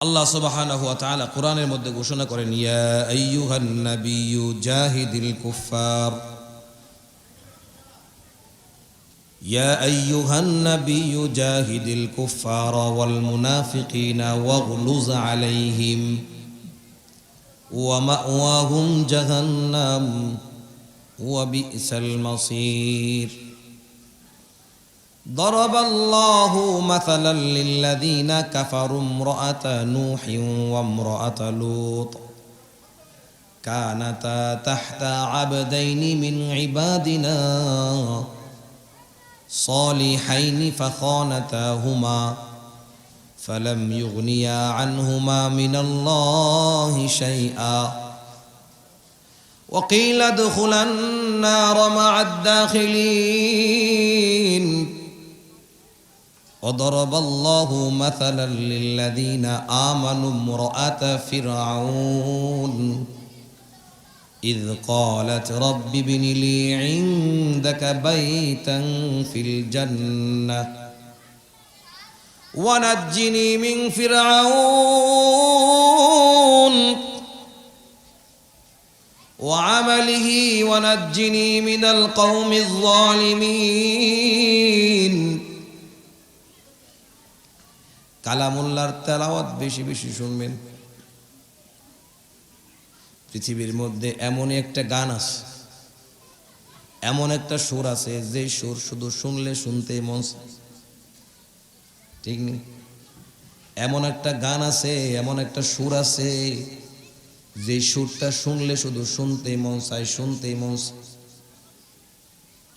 আল্লাহ সুবহানাহু ওয়া তাআলা কোরআনের মধ্যে ঘোষণা করেন, ইয়া আইয়ুহান নাবিয়্যু জাহিদিল কুফফার ইয়া আইয়ুহান নাবিয়্যু জাহিদিল কুফফার ওয়াল মুনাফিকিনা ওয়াগলুজ আলাইহিম ওয়া মাওয়াহুম জাহান্নাম ওয়া বি'সাল মাসীর। ضرب الله مثلا للذين كفروا امرأة نوح وامرأة لوط كانتا تحت عبدين من عبادنا صالحين فخانتاهما فلم يغنيا عنهما من الله شيئا وقيل ادخلا النار مع الداخلين وضرب الله مثلا للذين آمنوا امرأة فرعون إذ قالت رب ابن لي عندك بيتا في الجنة ونجني من فرعون وعمله ونجني من القوم الظالمين। কালামুল্লাহর তেলাওয়াত বেশি বেশি শুনবেন। পৃথিবীর মধ্যে এমন একটা গান আছে, এমন একটা সুর আছে যে সুর শুধু শুনলে শুনতেই মন চায়, ঠিক নেই? এমন একটা গান আছে, এমন একটা সুর আছে যে সুরটা শুনলে শুধু শুনতেই মন চায়, শুনতেই মন চায়।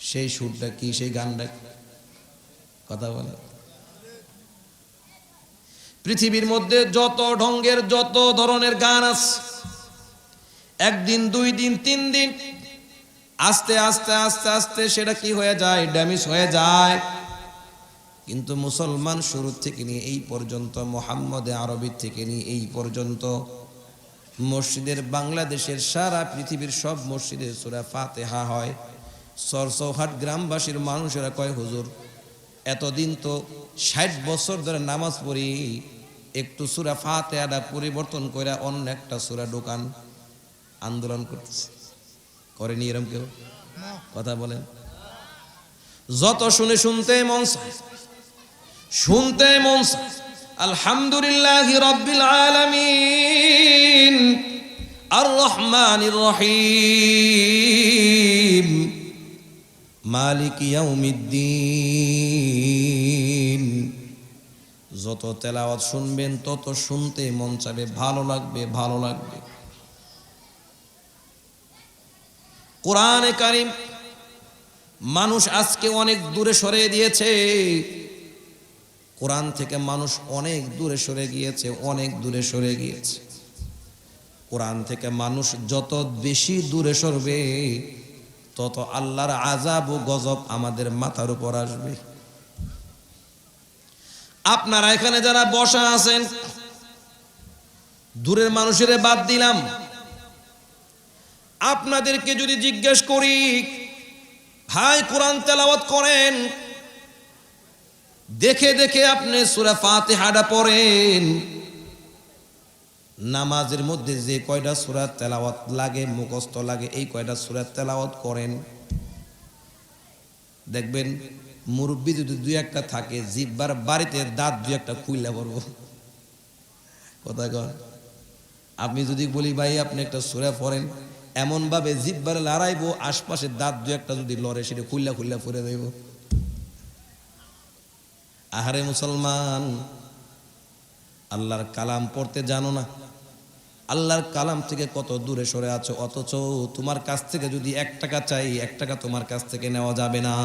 সেই সুরটা কি, সেই গানটা কথা বলে? পৃথিবীর মধ্যে যত ঢঙ্গের যত ধরনের গান আছে, একদিন দুই দিন তিন দিন আস্তে আস্তে আস্তে আস্তে সেটা কি হয়ে যায়, ড্যামেজ হয়ে যায়। কিন্তু মুসলমান শুরু থেকে নিয়ে এই পর্যন্ত, মুহাম্মদে আরবি থেকে নিয়ে এই পর্যন্ত মসজিদের, বাংলাদেশের সারা পৃথিবীর সব মসজিদে সূরা ফাতিহা হয়। সরসৌহাট গ্রামবাসীর মানুষেরা কয়, হুজুর এতদিন তো ৬০ বছর ধরে নামাজ পড়ি, একটু সূরা ফাতিহাটা পরিবর্তন করে অন্য একটা সূরা ঢোকান। আন্দোলন করতেছে, করেনি এরকম কেউ? কথা বলেন। যত শুনে শুনতে মন চায়, শুনতে মন চায়। আলহামদুলিল্লাহি রাব্বিল আলামিন আর রহমানির রহিম মালিক ইয়াউমিদ্দিন। যত তেলাওয়াত শুনবেন তত শুনতে মন চাবে, ভালো লাগবে, ভালো লাগবে। কোরআনে কারীম মানুষ আজকে অনেক দূরে সরে দিয়েছে, কোরআন থেকে মানুষ অনেক দূরে সরে গিয়েছে, অনেক দূরে সরে গিয়েছে। কোরআন থেকে মানুষ যত বেশি দূরে সরবে তত আল্লাহর আযাব ও গজব আমাদের মাথার উপর আসবে। আপনারা এখানে যারা বসা আছেন, দূরের মানুষের বাদ দিলাম, আপনাদেরকে যদি জিজ্ঞেস করি, ভাই কোরআন তেলাওয়াত করেন, দেখে দেখে আপনি সূরা ফাতিহাটা পড়েন, নামাজের মধ্যে যে কয়টা সূরা তেলাওয়াত লাগে, মুখস্থ লাগে, এই কয়টা সূরা তেলাওয়াত করেন, দেখবেন মুরব্বি যদি দুই একটা থাকে, জিহ্বার বাড়িতে দাঁত দুই একটা খুইলা পড়ব। কথা কয়? আপনি যদি বলি ভাই আপনি একটা সূরা পড়েন, এমন ভাবে জিহ্বার লড়াইবো, আশপাশের দাঁত দুই একটা যদি লড়ে সেটা খুইলা খুইলা পড়ে দেব। আহারে মুসলমান, আল্লাহর কালাম পড়তে জানো না? আল্লাহর কালাম থেকে কত দূরে সরে আছো, অথচ তোমার কাছ থেকে যদি 1 টাকা চাই, 1 টাকা তোমার কাছ থেকে নেওয়া যাবে না।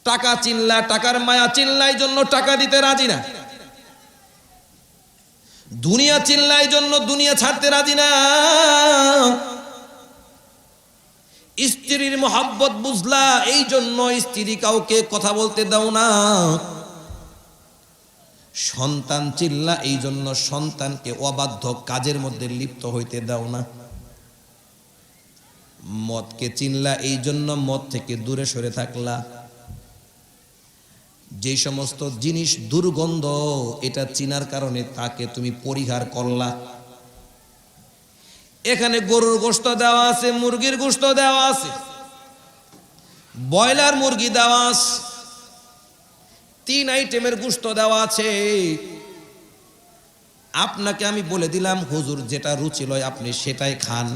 টাকা চিল্লা, টাকার মায়া চিল্লাই জন্য টাকা দিতে রাজি না। দুনিয়া চিল্লাই জন্য দুনিয়া ছাড়তে রাজি না। স্ত্রীর মহব্বত বুঝলা, এই জন্য স্ত্রী কাউকে কথা বলতে দাও না। সন্তান চিল্লা, এই জন্য সন্তানকে অবাধ্য কাজের মধ্যে লিপ্ত হইতে দাও না। মদকে চিল্লা, এই জন্য মদ থেকে দূরে সরে থাকলা। যে সমস্ত জিনিস দুর্গন্ধ, এটা চিনার কারণে তাকে তুমি পরিহার করলা। এখানে গরুর গোশত দেওয়া আছে, মুরগির গোশত দেওয়া আছে, ব্রয়লার মুরগি দেওয়া আছে, 3 আইটেমের গোশত দেওয়া আছে। আপনাকে আমি বলে দিলাম হুজুর যেটা রুচি লয় আপনি সেটাই খান।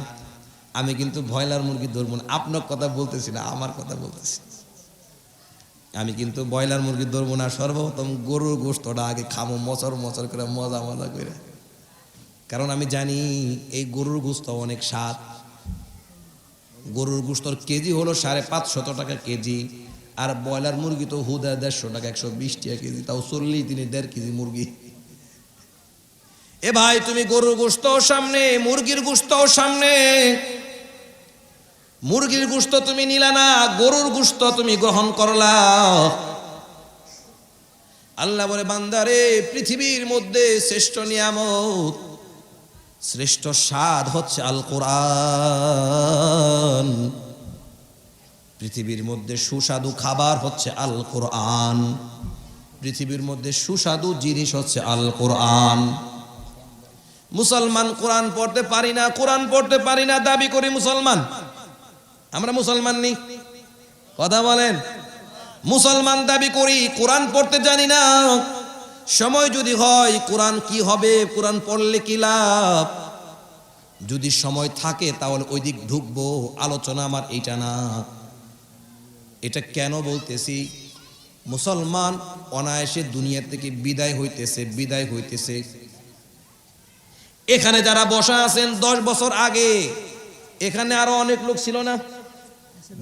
আমি কিন্তু ব্রয়লার মুরগি ধরবো না, আপনার কথা বলতেছি না, আমার কথা বলতেছি। আমি কিন্তু ব্রয়লার মুরগি ধরবো না, সর্বপ্রথম গরুর গোশতটা আগে খাবো, মচর মচর করে, মজা মজা করে। কারণ আমি জানি এই গরুর গোশত অনেক স্বাদ। গরুর গোশতর কেজি হলো 550 টাকা কেজি, আর ব্রয়লার মুরগি তো হুদা 150 টাকা, 120 টাকা কেজি, তাও 40 দিনে 1.5 কেজি মুরগি। এ ভাই, তুমি গরুর গোশত সামনে, মুরগির গোশত সামনে, মুরগির গোশত তুমি নিলা না, গরুর গোশত তুমি গ্রহণ করলা। আল্লাহ বলে, বান্দারে, পৃথিবীর মধ্যে শ্রেষ্ঠ নিয়ামত, শ্রেষ্ঠ স্বাদ হচ্ছে আল কোরআন। পৃথিবীর মধ্যে সুস্বাদু খাবার হচ্ছে আল কোরআন। পৃথিবীর মধ্যে সুস্বাদু জিনিস হচ্ছে আল কোরআন। মুসলমান কোরআন পড়তে পারি না, কোরআন পড়তে পারি না দাবি করি মুসলমান। আমরা মুসলমান নেই, কথা বলেন। মুসলমান দাবি করি, কোরআন পড়তে জানি না। সময় যদি হয় কোরআন কি হবে, কোরআন পড়লে কি লাভ। যদি সময় থাকে তাহলে ওই দিক ঢুকবো, আলোচনা আমার এইটা না। এটা কেন বলতেছি, মুসলমান অনায়াসে দুনিয়া থেকে বিদায় হইতেছে। এখানে যারা বসা আছেন 10 বছর আগে এখানে আরো অনেক লোক ছিল না?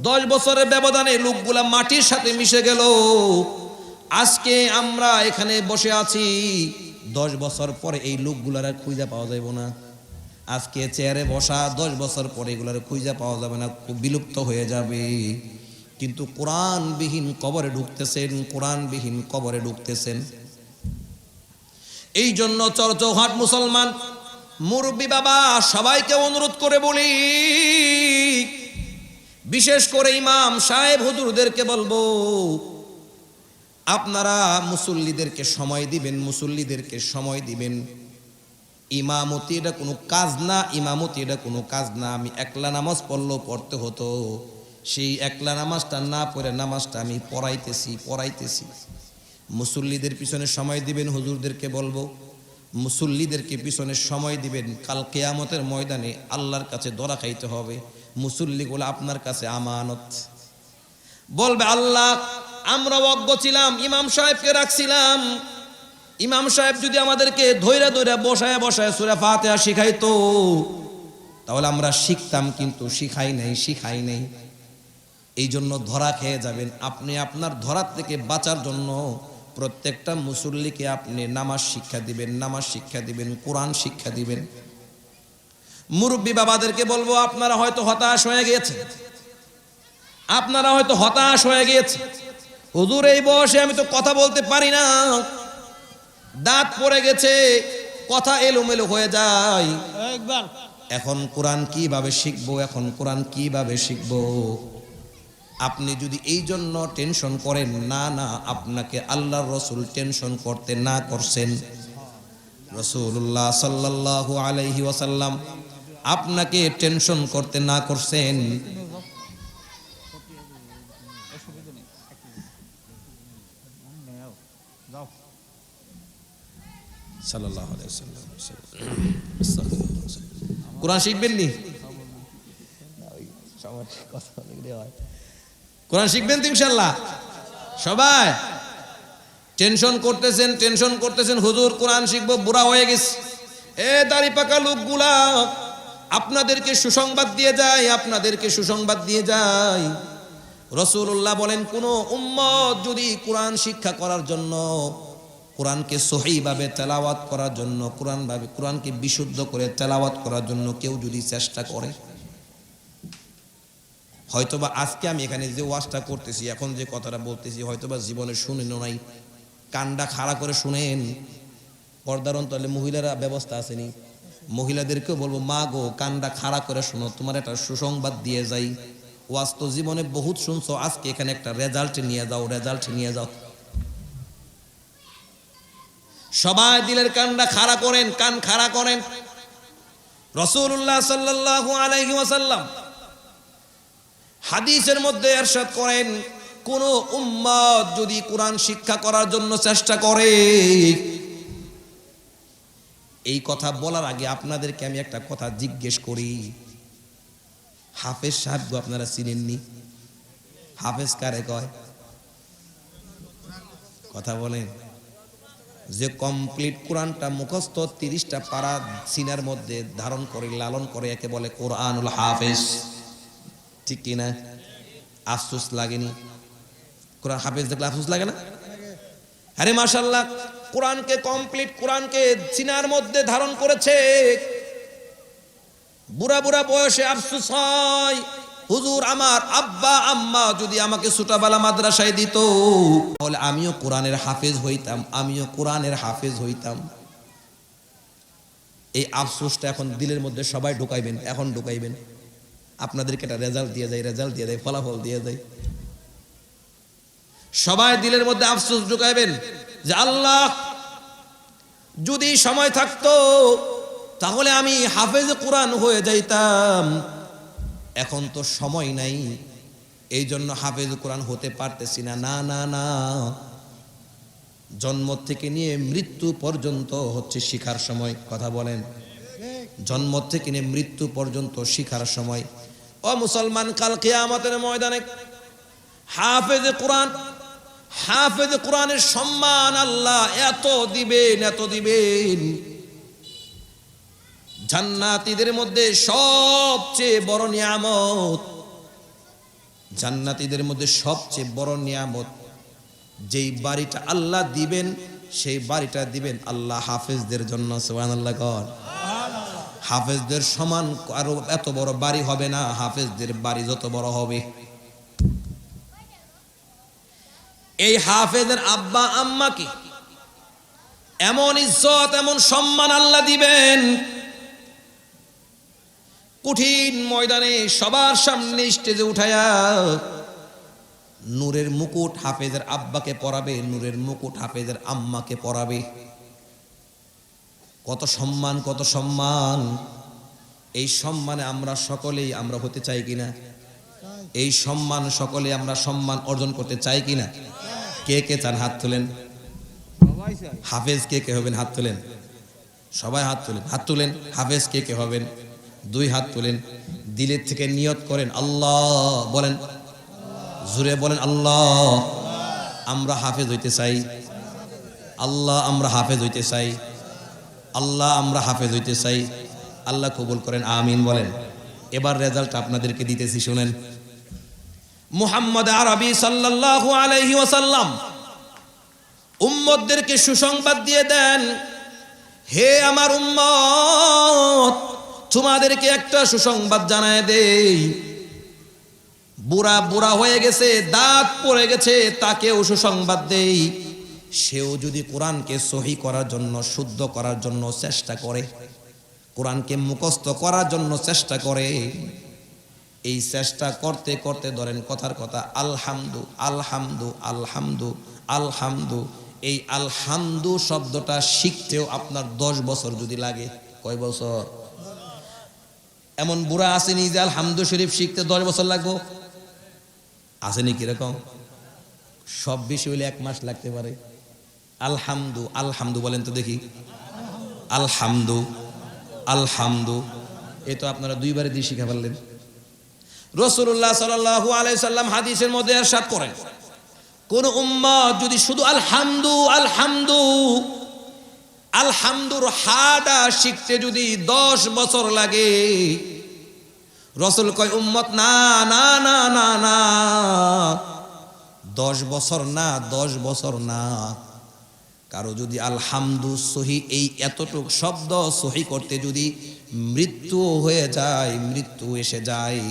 10 বছরের ব্যবধানে লোকগুলা মাটির সাথে মিশে গেল। আজকে আমরা এখানে বসে আছি, 10 বছর পরে এই লোকগুলার আর খুঁজে পাওয়া যাবে না। আজকে চেয়ারে বসা, 10 বছর পরে এগুলার খুঁজে পাওয়া যাবে না, বিলুপ্ত হয়ে যাবে। কিন্তু কোরআনবিহীন কবরে ঢুকতেছেন। এই জন্য চরচৌহাট মুসলমান মুরব্বী বাবা সবাইকে অনুরোধ করে বলি, বিশেষ করে ইমাম সাহেব হুজুরদেরকে বলবো, আপনারা মুসল্লিদেরকে সময় দিবেন। ইমামতি এটা কোনো কাজ না। আমি একলা নামাজ পড়লেও পড়তে হতো, সেই একলা নামাজটা না পড়ে নামাজটা আমি পড়াইতেছি। মুসল্লিদের পিছনে সময় দিবেন, হুজুরদেরকে বলবো মুসল্লিদেরকে পিছনে সময় দিবেন। কাল কিয়ামতের ময়দানে আল্লাহর কাছে ধরা খাইতে হবে। মুসল্লিগুলো আপনার কাছে আমানত। বলবে, আল্লাহ আমরা অজ্ঞ ছিলাম, ইমাম সাহেবকে রাখছিলাম। ইমাম সাহেব যদি আমাদেরকে ধৈরা বসায় সূরা ফাতিহা শিখাইতো তাহলে আমরা শিখতাম, কিন্তু শিখাই নাই। এই জন্য ধরা খেয়ে যাবেন। আপনি আপনার ধরার থেকে বাঁচার জন্য প্রত্যেকটা মুসল্লিকে আপনি নামাজ শিক্ষা দিবেন, কোরআন শিক্ষা দিবেন। মুরব্বী বাবাদেরকে বলবো, আপনারা হয়তো হতাশ হয়ে গিয়েছে। হুজুর এই বয়সে আমি তো কথা বলতে পারি না, দাঁত পড়ে গেছে, কথা এলোমেলো হয়ে যায়। এখন কোরআন কিভাবে শিখবো? আপনি যদি এই জন্য টেনশন করেন, না, আপনাকে আল্লাহর রাসূল টেনশন করতে না করছেন। রাসূলুল্লাহ সাল্লাল্লাহু আলাইহি ওয়াসাল্লাম আপনাকে টেনশন করতে না করছেন। সাল্লাল্লাহু আলাইহি ওয়াসাল্লাম কোরআন শিখবেন নি? কোরআন শিখবেন তো ইনশাআল্লাহ সবাই? টেনশন করতেছেন হুজুর কোরআন শিখবো, বুড়া হয়ে গেছে। দাড়ি পাকা লোকগুলা আপনাদেরকে সুসংবাদ দিয়ে যায়, রাসূলুল্লাহ বলেন, কোন উম্মত যদি কোরআন শিক্ষা করার জন্য, কোরআনকে সহিভাবে তেলাওয়াত করার জন্য, কোরআনকে বিশুদ্ধ করে তেলাওয়াত করার জন্য কেউ যদি চেষ্টা করে, হয়তোবা আজকে আমি এখানে যে ওয়াজটা করতেছি, এখন যে কথাটা বলতেছি, হয়তোবা জীবনে শুনেনও নাই, কানটা খাড়া করে শুনেন। পর্দার অন্তরে মহিলারা ব্যবস্থা আসেনি, মহিলাদেরকেও বলবো, মা গো কানটা খাড়া করে শোনো, তোমার একটা সুসংবাদ দিয়ে যাই। ওয়াজ তো জীবনে বহুত শুনছো, আজকে এখানে একটা রেজাল্ট নিয়ে যাও। সবাই দিলের কানটা খাড়া করেন, কান খাড়া করেন। রাসূলুল্লাহ সাল্লাল্লাহু আলাইহি ওয়াসাল্লাম হাদিসের মধ্যে ইরশাদ করেন, কোন উম্মত যদি কোরআন শিক্ষা করার জন্য চেষ্টা করে, এই কথা বলার আগে আপনাদেরকে আমি একটা কথা জিজ্ঞেস করি, হাফেজ সাহেব আপনারা চিনেননি? হাফেজ কারে কয়? কথা বলেন। যে কমপ্লিট কোরআনটা মুখস্থ 30টা পারা সিনার মধ্যে ধারণ করে লালন করে, একে বলে কোরআনুল হাফেজ। ঠিক কিনা? আফসোস লাগেনি? কোরআন হাফেজ দেখলে আফসোস লাগে না? আরে মাশাআল্লাহ, কোরআনকে কমপ্লিট, কোরআনকে সিনার মধ্যে ধারণ করেছে। বুড়া বুড়া বয়সে আফসোস হয়, হুজুর আমার আব্বা আম্মা যদি আমাকে ছোটবেলা মাদ্রাসায় দিত, তাহলে আমিও কোরআনের হাফেজ হইতাম, আমিও কোরআনের হাফেজ হইতাম। এই আফসোসটা এখন দিলের মধ্যে সবাই ঢুকাইবেন, এখন ঢুকাইবেন। আপনাদেরকে একটা রেজাল্ট দিয়ে যায়, রেজাল্ট দিয়ে দেয়, ফলাফল দিয়ে যায়। সবাই দিলের মধ্যে আফসোস ঢুকাইবেন যে আল্লাহ, যদি সময় থাকতো তাহলে আমি হাফেজ কোরআন হয়ে যাইতাম। এখন তো সময় নাই, এই জন্য হাফেজ কোরআন হতে পারতেছি না। না না না, জন্ম থেকে নিয়ে মৃত্যু পর্যন্ত হচ্ছে শিখার সময়। কথা বলেন। জন্ম থেকে নিয়ে মৃত্যু পর্যন্ত শিখার সময়। ও মুসলমান, কাল কিয়ামতের ময়দানে হাফেজ কোরআন, হাফেজ কোরআনের সম্মান আল্লাহ এত দিবেন, এত দিবেন। জান্নাতীদের মধ্যে সবচেয়ে বড় নিয়ামত, জান্নাতীদের মধ্যে সবচেয়ে বড় নিয়ামত, যেই বাড়িটা আল্লাহ দিবেন, সেই বাড়িটা দিবেন আল্লাহ হাফেজদের জন্য। সুবহানাল্লাহ কর। হাফেজদের সমান আরো এত বড় বাড়ি হবে না, হাফেজদের বাড়ি যত বড় হবে। এই হাফেজের আব্বা আম্মাকে এমন ইজ্জত, এমন সম্মান আল্লাহ দিবেন, কঠিন ময়দানে সবার সামনে স্টেজে উঠায়া নূরের মুকুট হাফেজের আব্বাকে পরাবে, নূরের মুকুট হাফেজের আম্মাকে পরাবে। কত সম্মান, কত সম্মান! এই সম্মানে আমরা সকলেই আমরা হতে চাই কিনা? এই সম্মান সকলে আমরা সম্মান অর্জন করতে চাই কিনা? কে কে চান হাত তোলেন। হাফেজ কে কে হবেন? হাত তোলেন। সবাই হাত তোলেন, হাত তোলেন। হাফেজ কে কে হবেন? 2 হাত তোলেন। দিলের থেকে নিয়ত করেন, আল্লাহ বলেন, জোরে বলেন, আল্লাহ আমরা হাফেজ হইতে চাই। আল্লাহ আমরা হাফেজ হইতে চাই। আল্লাহ আমরা হাফেজ হইতে চাই। আল্লাহ কবুল করেন, আমিন বলেন। এবার রেজাল্ট আপনাদেরকে দিতেছি, শুনেন। মুহাম্মদ আরবি সাল্লাল্লাহু আলাইহি ওয়াসাল্লাম উম্মতদেরকে সুসংবাদ দিয়ে দেন, হে আমার উম্মত, তোমাদেরকে একটা সুসংবাদ জানায় দেই। বুড়া বুড়া হয়ে গেছে, দাঁত পড়ে গেছে, তাকেও সুসংবাদ দেই। সেও যদি কোরআনকে সহি করার জন্য, শুদ্ধ করার জন্য চেষ্টা করে, কোরআনকে মুখস্থ করার জন্য চেষ্টা করে, এই চেষ্টা করতে করতে ধরেন কথার কথা আলহামদু আলহামদু আলহামদু আলহামদু, এই আলহামদু শব্দটা শিখতেও আপনার 10 বছর যদি লাগে। কয় বছর? এমন বুড়া আসেনি যে আলহামদু শরীফ শিখতে 10 বছর লাগবো? আসেনি? কিরকম? সব বিষয় হইলে 1 মাস লাগতে পারে। আলহামদু আলহামদু বলেন তো দেখি। আলহামদু আলহামদু, এই তো আপনারা 2 বারে দিয়ে শিখা পারলেন। রাসূলুল্লাহ সাল্লাল্লাহু আলাইহি সাল্লাম হাদিসের মধ্যে ইরশাদ করেন, কোন উম্মত যদি শুধু আলহামদু আলহামদু আলহামদুর হাডা শিখতে যদি 10 বছর লাগে, রাসূল কয় উম্মত না না না না না, 10 বছর না, 10 বছর না। কারো যদি আলহামদু সহি, এই এতটুক শব্দ সহি করতে যদি মৃত্যু হয়ে যায়, মৃত্যু এসে যায়,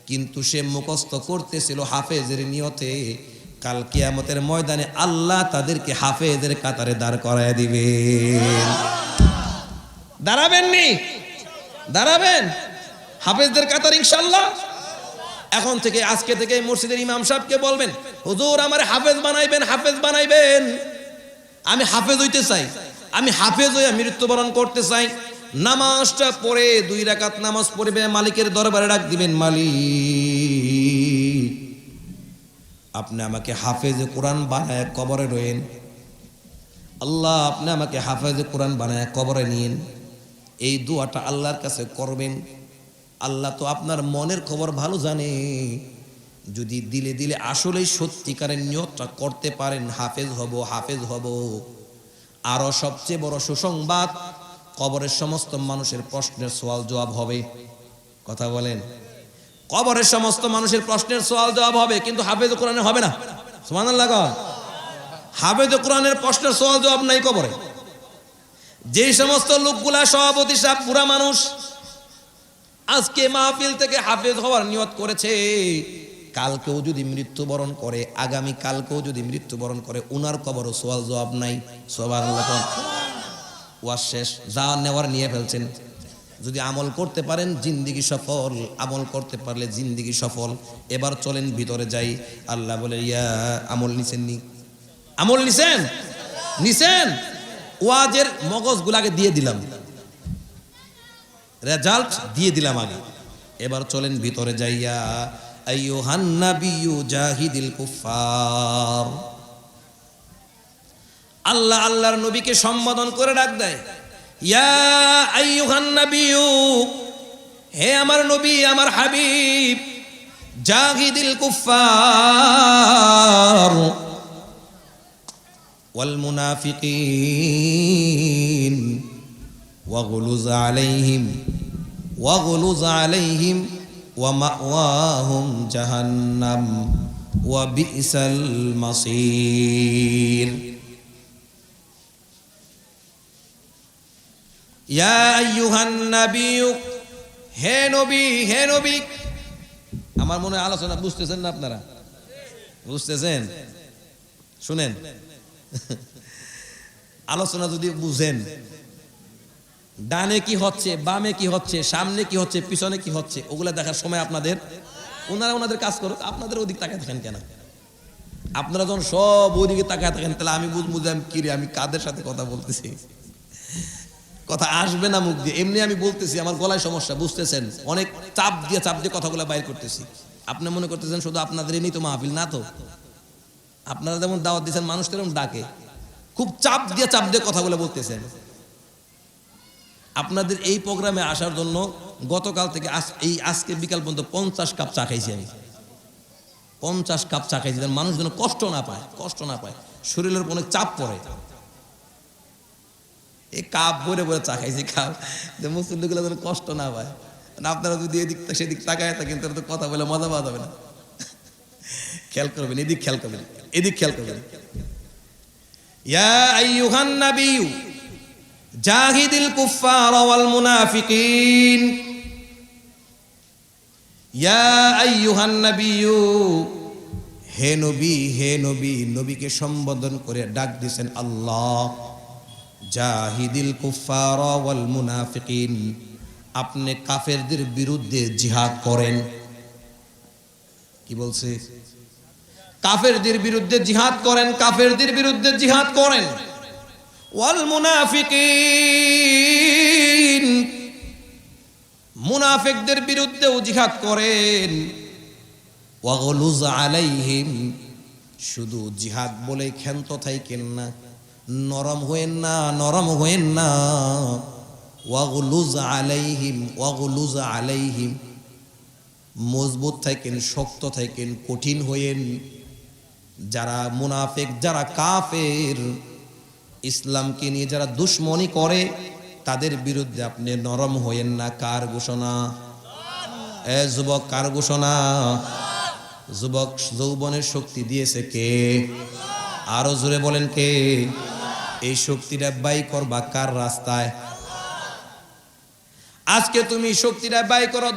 কিন্তু সে মুখস্থ করতেছিল হাফেজের নিয়তে, কাল কিয়ামতের ময়দানে আল্লাহ তাদেরকে হাফেজের কাতারে দাঁড় করায় দিবেন। দাঁড়াবেন নি? দাঁড়াবেন হাফেজদের কাতার ইনশাআল্লাহ। এখন থেকে, আজকে থেকে মসজিদের ইমাম সাহেবকে বলবেন, হুজুর আমার হাফেজ বানাইবেন, হাফেজ বানাইবেন, আমি হাফেজ হইতে চাই। আমি হাফেজ হয়ে মৃত্যুবরণ করতে চাই, নামাজটা পড়ে 2 রাকাত নামাজ পড়বে, মালিকের দরবারে ডাক দিবেন, মালিক আপনি আমাকে হাফেজে কোরআন বানায় কবরে রয়েন, আল্লাহ আপনি আমাকে হাফেজে কোরআন বানায় কবরে নিয়েন। এই দোয়াটা আল্লাহর কাছে করবেন। আল্লাহ তো আপনার মনের খবর ভালো জানে। যদি দিলে দিলে আসলেই সত্যিকারের নিয়তটা করতে পারেন, হাফেজ হব হাফেজ হব, আরো সবচেয়ে বড় সুসংবাদ, কবরের সমস্ত মানুষের প্রশ্নের সওয়াল জবাব হবে। কথা বলেন, কবরের সমস্ত মানুষের প্রশ্নের সওয়াল জবাব হবে, কিন্তু হাফেজ কোরআনে হবে না। সুবহানাল্লাহ। হাফেজ কোরআনের প্রশ্নের সওয়াল জবাব নাই কবরে। যে সমস্ত লোকগুলা সভাপতি সাহেব পুরা মানুষ আজকে মাহফিল থেকে হাফেজ হওয়ার নিয়ত করেছে, কালকেও যদি মৃত্যুবরণ করে, আগামী কালকেও যদি মৃত্যুবরণ করে, উনার কবরও সওয়াল জবাব নাই। সুবহানাল্লাহ। ওয়াজ শেষ, যা নেওয়ার নিয়ে ফেলছেন। যদি আমল করতে পারেন জিন্দেগি সফল, আমল করতে পারলে জিন্দেগি সফল। এবার চলেন ভিতরে যাই। আল্লাহ বলে, ইয়া আমল নিছেন নি? আমল নিছেন? নিছেন? ওয়াজের মগজগুলাকে দিয়ে দিলাম, রেজাল্ট দিয়ে দিলাম আগে। এবার চলেন ভিতরে যাইয়া, আইয়ুহান নাবিয়্যু জাহিদিল কুফার। আল্লাহ আল্লাহর নবীকে সম্বোধন করে ডাক দেয়, ইয়া আইয়ুহান নাবিয়্যু, হে আমার নবী আমার হাবিব, জাহিদিল কুফার ওয়াল মুনাফিকিন ওয়াগলুজ আলাইহিম ওয়া মাওয়াহুম জাহান্নাম ওয়া বিসাল মাসির। ইয়া আইয়ুহান নাবিয়্যু, হে নবী হে নবী। আমার মনে হয় আলোচনা বুঝতেছেন না আপনারা? বুঝতেছেন? শুনেন, আলোচনা যদি বুঝেন, ডানে কি হচ্ছে, বামে কি হচ্ছে, সামনে কি হচ্ছে, পিছনে কি হচ্ছে, ওগুলা দেখার সময় আপনাদের, ওনারা ওনাদের কাজ করুক, আপনাদের ওদিক তাকায় থাকেন কেন? আপনারা যখন সব ওইদিকে তাকায় থাকেন, তাহলে আমি বুঝবো যে আমি কি রে, আমি কাদের সাথে কথা বলতেছি। কথা আসবে না মুখ দিয়ে, এমনি আমি বলতেছি, আমার গলায় সমস্যা, বুঝতেছেন? অনেক চাপ দিয়ে কথাগুলো বাইর করতেছি। আপনি মনে করতেছেন শুধু আপনাদের এমনি তো মাহফিল না, তো আপনারা যেমন দাওয়াত দিচ্ছেন, মানুষ তেমন ডাকে, খুব চাপ দিয়ে কথাগুলো বলতেছেন। আপনাদের এই প্রোগ্রামে আসার জন্য গতকাল থেকে আজকে বিকাল পর্যন্ত 50 কাপ চা খাইছি আমি। 50 কাপ চা খাইছি, মানুষ যেন কষ্ট না পায়, শরীরের অনেক চাপ পড়ে। এই কাপ ভরে ভরে চা খাইছি, কাপ যে মুসল্লিগুলো যেন কষ্ট না পায়। আপনারা যদি এদিক সেদিক তাকায় থাকেন, তাহলে তো কথা বলে মজা পাওয়া যাবে না। খেয়াল করবেন, এদিক খেয়াল করবেন, এদিক খেয়াল করবেন। ইয়া আইয়ুহান নাবিয়্যু জাহিদিল কুফার ওয়াল মুনাফিকিন। ইয়া আইয়ুহান নাবিয়্যু, হে নবী হে নবী। নবীকে সম্বোধন করে ডাক দিয়েছেন আল্লাহ। জাহিদিল কুফার ওয়াল মুনাফিকিন, আপনি কাফেরদের বিরুদ্ধে জিহাদ করেন। কি বলছে? কাফেরদের বিরুদ্ধে জিহাদ করেন, কাফেরদের বিরুদ্ধে জিহাদ করেন। ওয়াল মুনাফিকিন, মুনাফিকদের বিরুদ্ধেও জিহাদ করেন। ওয়াগলুজ আলাইহিম, শুধু জিহাদ বলে ক্ষান্ত থাকেন না, নরম হয়েন না, নরম হয়েন না। ওয়াগলুজ আলাইহিম, মজবুত থাকেন, শক্ত থাকেন, কঠিন হয়েন। যারা মুনাফিক, যারা কাফের, ইসলামকে নিয়ে যারা দুশ্মনী করে, তাদের বিরুদ্ধে আপনি নরম হয়েন না। কার ঘোষণা? যুবক, কার ঘোষণা? যুবক যৌবনের শক্তি দিয়েছে কে? আরো জোরে বলেন কে? এই শক্তিটা ব্যয় করবা কার রাস্তায়? আজকে তুমি শক্তিটা ব্যয় করো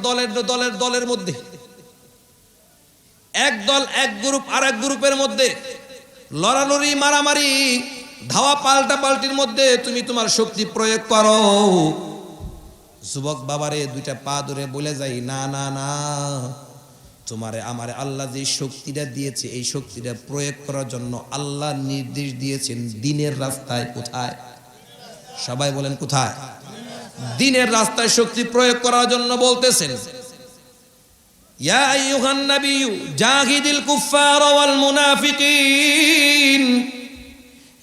দলের মধ্যে। এক দল এক গ্রুপ আর এক গ্রুপের মধ্যে লড়ালড়ি, মারামারি, ধাওয়া পাল্টির মধ্যে তুমি তোমার শক্তি প্রয়োগ করো। যুবক বাবারে, 2টা পা ধরে বলে যাই, না না না, তোমারে আমারে আল্লাহ যে শক্তিটা দিয়েছে, এই শক্তিটা প্রয়োগ করার জন্য আল্লাহ নির্দেশ দিয়েছেন দিনের রাস্তায়। কোথায়? সবাই বলেন কোথায়? দ্বীনের রাস্তায় শক্তি প্রয়োগ করার জন্য বলতেছেন, ইয়া আইয়ুহান নাবিয়্যু জাহিদিল কুফফারা ওয়াল মুনাফিকিন,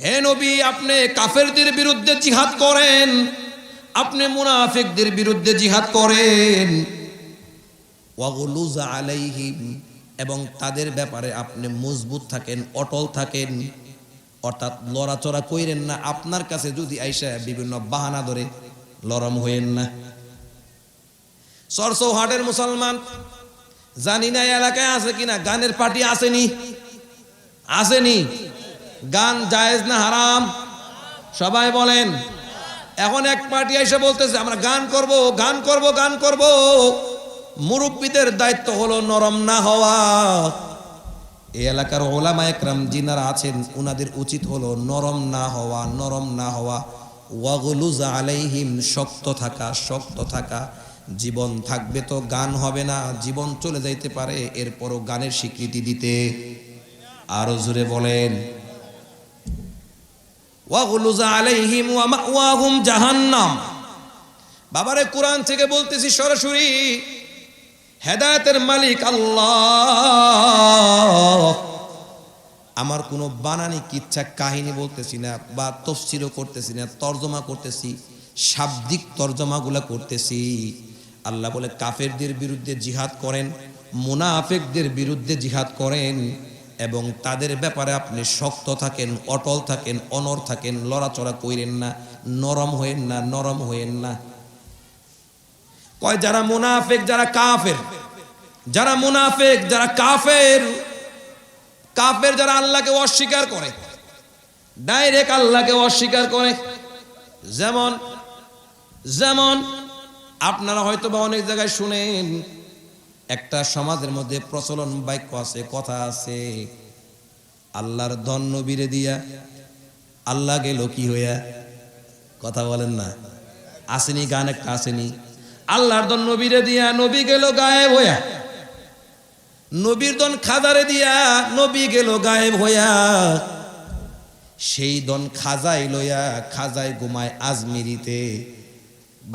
হে নবী আপনি কাফেরদের বিরুদ্ধে জিহাদ করেন, আপনি মুনাফিকদের বিরুদ্ধে জিহাদ করেন। ওয়াগলুজ আলাইহিম, এবং তাদের ব্যাপারে আপনি মজবুত থাকেন, অটল থাকেন, অর্থাৎ লড়াচড়া কইরেন না। আপনার কাছে যদি আইসা বিভিন্ন বাহানা ধরে লরম হইেন না। সরসৌহাটের মুসলমান, জানি না এলাকায় আছে কিনা, গানের পার্টি আসেনি? আসেনি? গান জায়েজ না হারাম? সবাই বলেন। এখন এক পার্টি এসে বলতেছে আমরা গান করব, গান করব, গান করব। মুরব্বীদের দায়িত্ব হলো নরম না হওয়া। এই এলাকার ওলামা একরাম যিনারা আছেন উনাদের উচিত হলো নরম না হওয়া, নরম না হওয়া। ওয়াগলুজ আলাইহিম, শক্ত থাকা, শক্ত থাকা। জীবন থাকবে তো গান হবে না, জীবন চলে যাইতে পারে, এরপরও গানের স্বীকৃতি দিতে। আরো জোরে বলেন। ওয়াগলুজ আলাইহিম ওয়া মাওয়াহুম জাহান্নাম। বাবারে কোরআন থেকে বলতেছি সরাসরি, হেদায়েতের মালিক আল্লাহ। আমার কোনো বানানি কিচ্ছা কাহিনী বলতেছি না, বা তাফসীরও করতেছি না, তরজমা করতেছি, শাব্দিক তরজমাগুলা করতেছি। আল্লাহ বলে কাফেরদের বিরুদ্ধে জিহাদ করেন, মুনাফিকদের বিরুদ্ধে জিহাদ করেন, এবং তাদের ব্যাপারে আপনি শক্ত থাকেন, অটল থাকেন, অনর থাকেন, লড়াচড়া কইরেন না, নরম হইেন না, নরম হইেন না। কয় যারা মুনাফিক, যারা কাফের, যারা মুনাফিক, যারা কাফের, কাফের যারা আল্লাহকে অস্বীকার করে, ডাইরেক্ট আল্লাহকে অস্বীকার করে। যেমন যেমন আপনারা হয়তো বা অনেক জায়গায় শুনেন, একটা সমাজের মধ্যে প্রচলন বাক্য আছে, কথা আছে, আল্লাহর ধন নবীরে দিয়া আল্লাহ গেল কি হইয়া। কথা বলেন না? আসেনি? গান একটা আসেনি, আল্লাহর ধন নবীরে দিয়া নবী গেল গায়েব হইয়া, নবীর ধন খাজারে দিয়া নবী গেল গায়েব হইয়া। সেই ধন খাজাই লইয়া খাজায় ঘুমায় আজমিরিতে,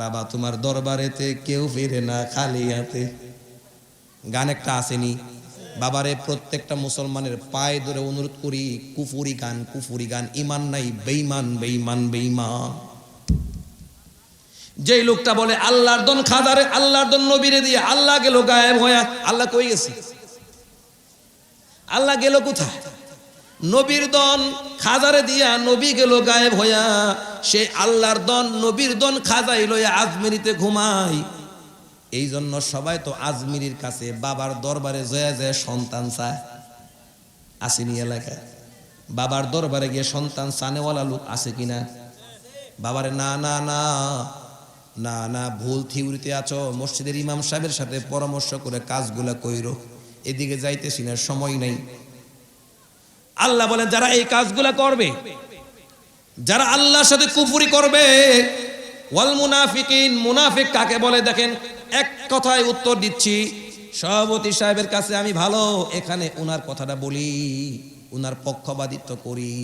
বাবা তোমার দরবারেতে কেউ ফিরে না খালি হাতে। গান একটা আসেনি? বাবারে প্রত্যেকটা মুসলমানের পায়ে ধরে অনুরোধ করি, কুফুরি গান, কুফুরি গান, ইমান নাই, বেঈমান, বেঈমান, বেঈমান। যেই লোকটা বলে আল্লাহর দন খাজারে, আল্লাহর দন নবীরে দিয়ে আল্লাহ গেল গায়েব হইয়া, আল্লাহ কই গেছে? আল্লাহ গেল কোথায়? নবীর দন খাজারে দিয়া নবী গেল গায়েব হইয়া। সে আল্লাহর দন নবীর দন খাজাই লইয়া আজমিরিতে ঘুমায়। এই জন্য সবাই তো আজমিরির কাছে বাবার দরবারে জয়া জয়া সন্তান চায়। আসেনি এলাকায়? বাবার দরবারে গিয়ে সন্তান চানেওয়ালা লোক আছে কিনা? বাবারে না না না না না, ভুল থিউরিতে আছো। মসজিদের ইমাম সাহেবের সাথে পরামর্শ করে কাজগুলা কইরো, এদিকে যাইতেছি না, সময় নেই। আল্লাহ বলেন যারা এই কাজগুলা করবে, যারা আল্লাহর সাথে কুফরি করবে, ওয়াল মুনাফিকিন, মুনাফিক কাকে বলে দেখেন, এক কথায় উত্তর দিচ্ছি। সভাপতি সাহেবের কাছে আমি ভালো, এখানে উনার কথাটা বলি, উনার পক্ষপাতিত্ব করি,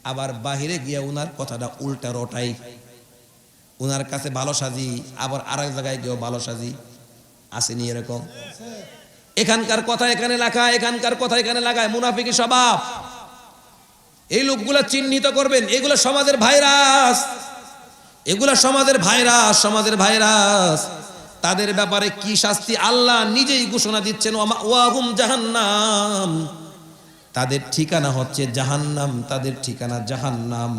আবার বাহিরে গিয়ে উনার কথাটা উল্টা রটাই, উনার কাছে ভালো সাজি, আবার আরেক জায়গায় গিয়েও ভালো সাজি। আসেনি এরকম? এখানকার কথা এখানে লাগায়, এখানকার কথা এখানে লাগায়, মুনাফিকি স্বভাব। এই লোকগুলা চিহ্নিত করবেন, এগুলো সমাজের ভাইরাস, এগুলা সমাজের ভাইরাস, সমাজের ভাইরাস। তাদের ব্যাপারে কি শাস্তি আল্লাহ নিজেই ঘোষণা দিচ্ছেন, ওয়াহুম জাহান্নাম, তাদের ঠিকানা হচ্ছে জাহান্নাম, তাদের ঠিকানা জাহান্নাম।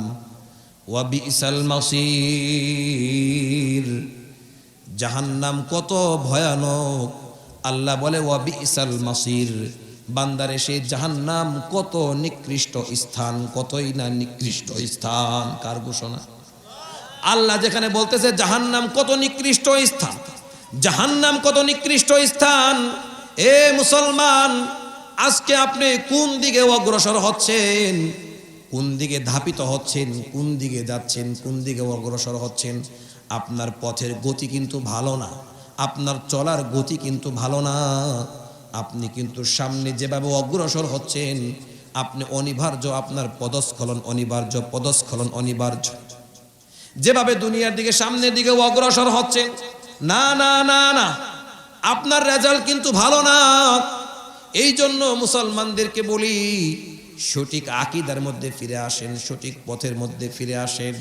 ওয়া বিসাল মাসির, জাহান্নাম কত ভয়ানক। আল্লাহ বলে ওয়া বিসাল মাসির, বান্দারে সেই জাহান্নাম কত নিকৃষ্ট স্থান, কতই না নিকৃষ্ট স্থান। কার ঘোষণা? আল্লাহ যেখানে বলতেছে জাহান্নাম কত নিকৃষ্ট স্থান, জাহান্নাম কত নিকৃষ্ট স্থান। এ মুসলমান, আজকে আপনি কোন দিকে অগ্রসর হচ্ছেন, কোন দিকে ধাপিত হচ্ছেন, কোন দিকে যাচ্ছেন, কোন দিকে অগ্রসর হচ্ছেন? আপনার পথের গতি কিন্তু ভালো না, আপনার চলার গতি কিন্তু ভালো না। আপনি কিন্তু সামনে যেভাবে অগ্রসর হচ্ছেন, আপনি অনিবার্য, আপনার পদস্খলন অনিবার্য, পদস্খলন অনিবার্য। যেভাবে দুনিয়ার দিকে সামনের দিকে অগ্রসর হচ্ছেন, না না না না, আপনার রেজাল্ট কিন্তু ভালো না। এই জন্য মুসলমানদেরকে বলি, সঠিক আকীদার মধ্যে ফিরে আসেন, সঠিক পথের মধ্যে ফিরে আসেন।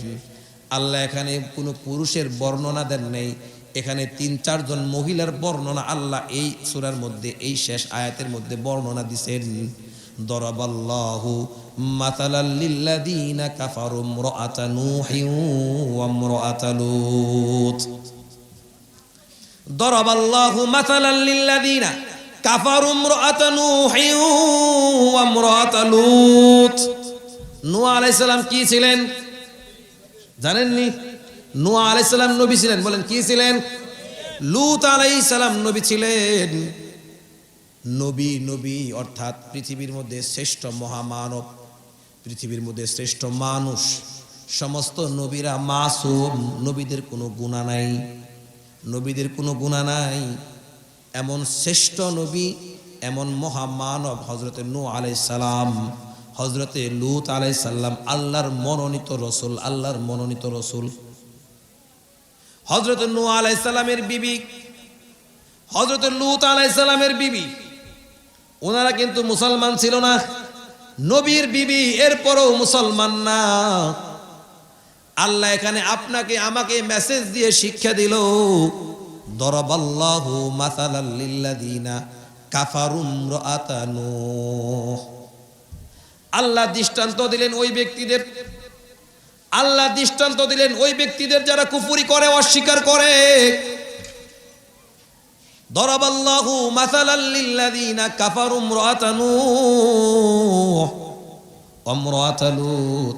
আল্লাহ এখানে কোনো পুরুষের বর্ণনা দেন নেই, এখানে 3-4 জন মহিলার বর্ণনা আল্লাহ এই সূরার মধ্যে, এই শেষ আয়াতের মধ্যে বর্ণনা দিছেন। দরাবাল্লাহু মাতালাল লিল্লাযীনা কাফারু ইমরাআতা নূহিন ওয়া ইমরাআতা লূত। দরাবাল্লাহু মাতালাল লিল্লাযীনা কাফারু ইমরাআতা নূহিন ওয়া ইমরাআতা লূত। নূহ আলাইহিস সালাম কি ছিলেন জানেননি? নূহ আলাইহিস সালাম নবী ছিলেন, বলেন কি ছিলেন? লূত আলাইহিস সালাম নবী ছিলেন। নবী অর্থাৎ পৃথিবীর মধ্যে শ্রেষ্ঠ মহামানব, পৃথিবীর মধ্যে শ্রেষ্ঠ মানুষ। সমস্ত নবীরা মাসুম, নবীদের কোনো গুনাহ নাই, নবীদের কোনো গুনাহ নাই। এমন শ্রেষ্ঠ নবী, এমন মহামানব হযরতে নূহ আলাইহিস সালাম, হযরতে লূত আলাইহিস সালাম আল্লাহর মনোনীত রাসূল, আল্লাহর মনোনীত রাসূল। হযরতে নূহ আলাইহিস সালামের বিবি, হযরতে লূত আলাইহিস সালামের বিবি, ওনারা কিন্তু মুসলমান ছিল না। নবীর বিবি এরপরও মুসলমান না। আল্লাহ এখানে আপনাকে আমাকে মেসেজ দিয়ে শিক্ষা দিল, দরাবাল্লাহু মাসালাল লিল্লাযীনা কাফারু ইমরাআতা নূহ। আল্লাহ দৃষ্টান্ত দিলেন ওই ব্যক্তিদের, আল্লাহ দৃষ্টান্ত দিলেন ওই ব্যক্তিদের যারা কুফরি করে, অস্বীকার করে। দরাবাল্লাহু মাসালাল লিল্লাযীনা কাফারু ইমরাআতা নূহ ওয়া ইমরাআতা লূত।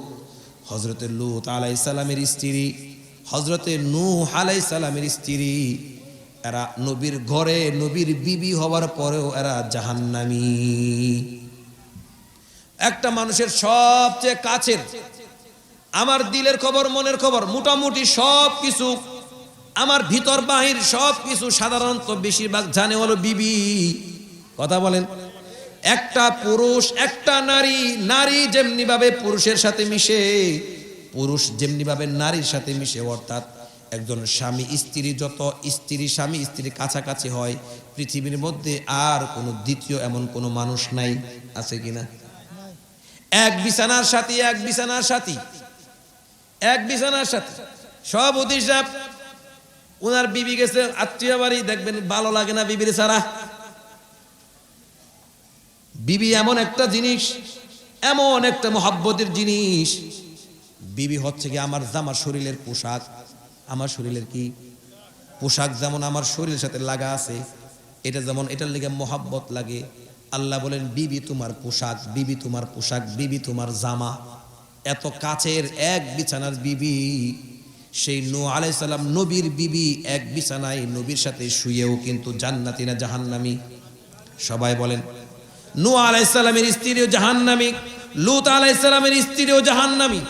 হযরতে লূত আলাইহিস সালামের স্ত্রী, হযরতে নূহ আলাইহিস সালামের স্ত্রী, এরা নবীর ঘরে নবীর বিবি হওয়ার পরেও এরা জাহান্নামী। একটা মানুষের সবচেয়ে কাছের, আমার দিলের খবর, মনের খবর, মোটামুটি সব কিছু, আমার ভিতর বাহির সব কিছু সাধারণত বেশিরভাগ জানে হলো বিবি। কথা বলেন। একটা পুরুষ, একটা নারী, নারী যেমনি ভাবে পুরুষের সাথে মিশে, পুরুষ যেমনি ভাবে নারীর সাথে মিশে, অর্থাৎ একজন স্বামী স্ত্রী, যত স্ত্রী স্বামী স্ত্রী কাছাকাছি হয়, পৃথিবীর মধ্যে আর কোনো দ্বিতীয় এমন কোনো মানুষ নাই, আছে কিনা? এক বিছানার সাথী, এক বিছানার সাথী, এক বিছানার সাথী। সব অধীর সাহেব ওনার বিবি গেছে আত্মীয় বাড়ি, দেখবেন ভালো লাগে না বিবির ছাড়া। বিবি এমন একটা জিনিস, এমন একটা মহাব্বতের জিনিস। বিবি হচ্ছে কি আমার জামার শরীরের পোশাক, আমার শরীরের কি পোশাক, যেমন আমার শরীরের সাথে লাগা আছে, এটা যেমন এটার লেগে মহাব্বত লাগে। আল্লাহ বলেন বিবি তোমার পোশাক, বিবি তোমার পোশাক, বিবি তোমার জামা। এত কাছের এক বিছানার বিবি। সেই নূহ আলাইহিস সালাম নবীর বিবি, এক বিছানায় নবীর সাথে শুয়েও কিন্তু জান্নাতি না জাহান্নামী? সবাই বলেন। নূহ আলাইহিস সালামের স্ত্রীও জাহান্নামী, লূত আলাইহিস সালামের স্ত্রীও জাহান্নামী।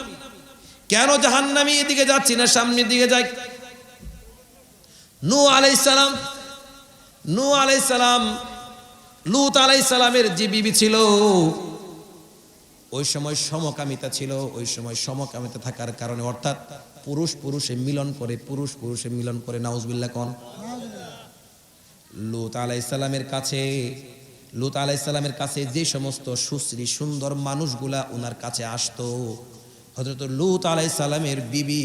কেন জাহান্নামী? এদিকে যাচ্ছি না, সামনের দিকে যাই। নূহ আলাইহিস সালাম, নূহ আলাইহিস সালাম, লূত আলাইহিস সালামের যে বিবি ছিল, ওই সময় সমকামিতা ছিল। ওই সময় সমকামিতা থাকার কারণে, অর্থাৎ পুরুষ পুরুষে মিলন করে, পুরুষ পুরুষে মিলন করে, নাউজুবিল্লাহ কোন। লূত আলাইহিস সালামের কাছে, লূত আলাইহিস সালামের কাছে যে সমস্ত সুশ্রী সুন্দর মানুষগুলা ওনার কাছে আসতো, হযরত লূত আলাইহিস সালামের বিবি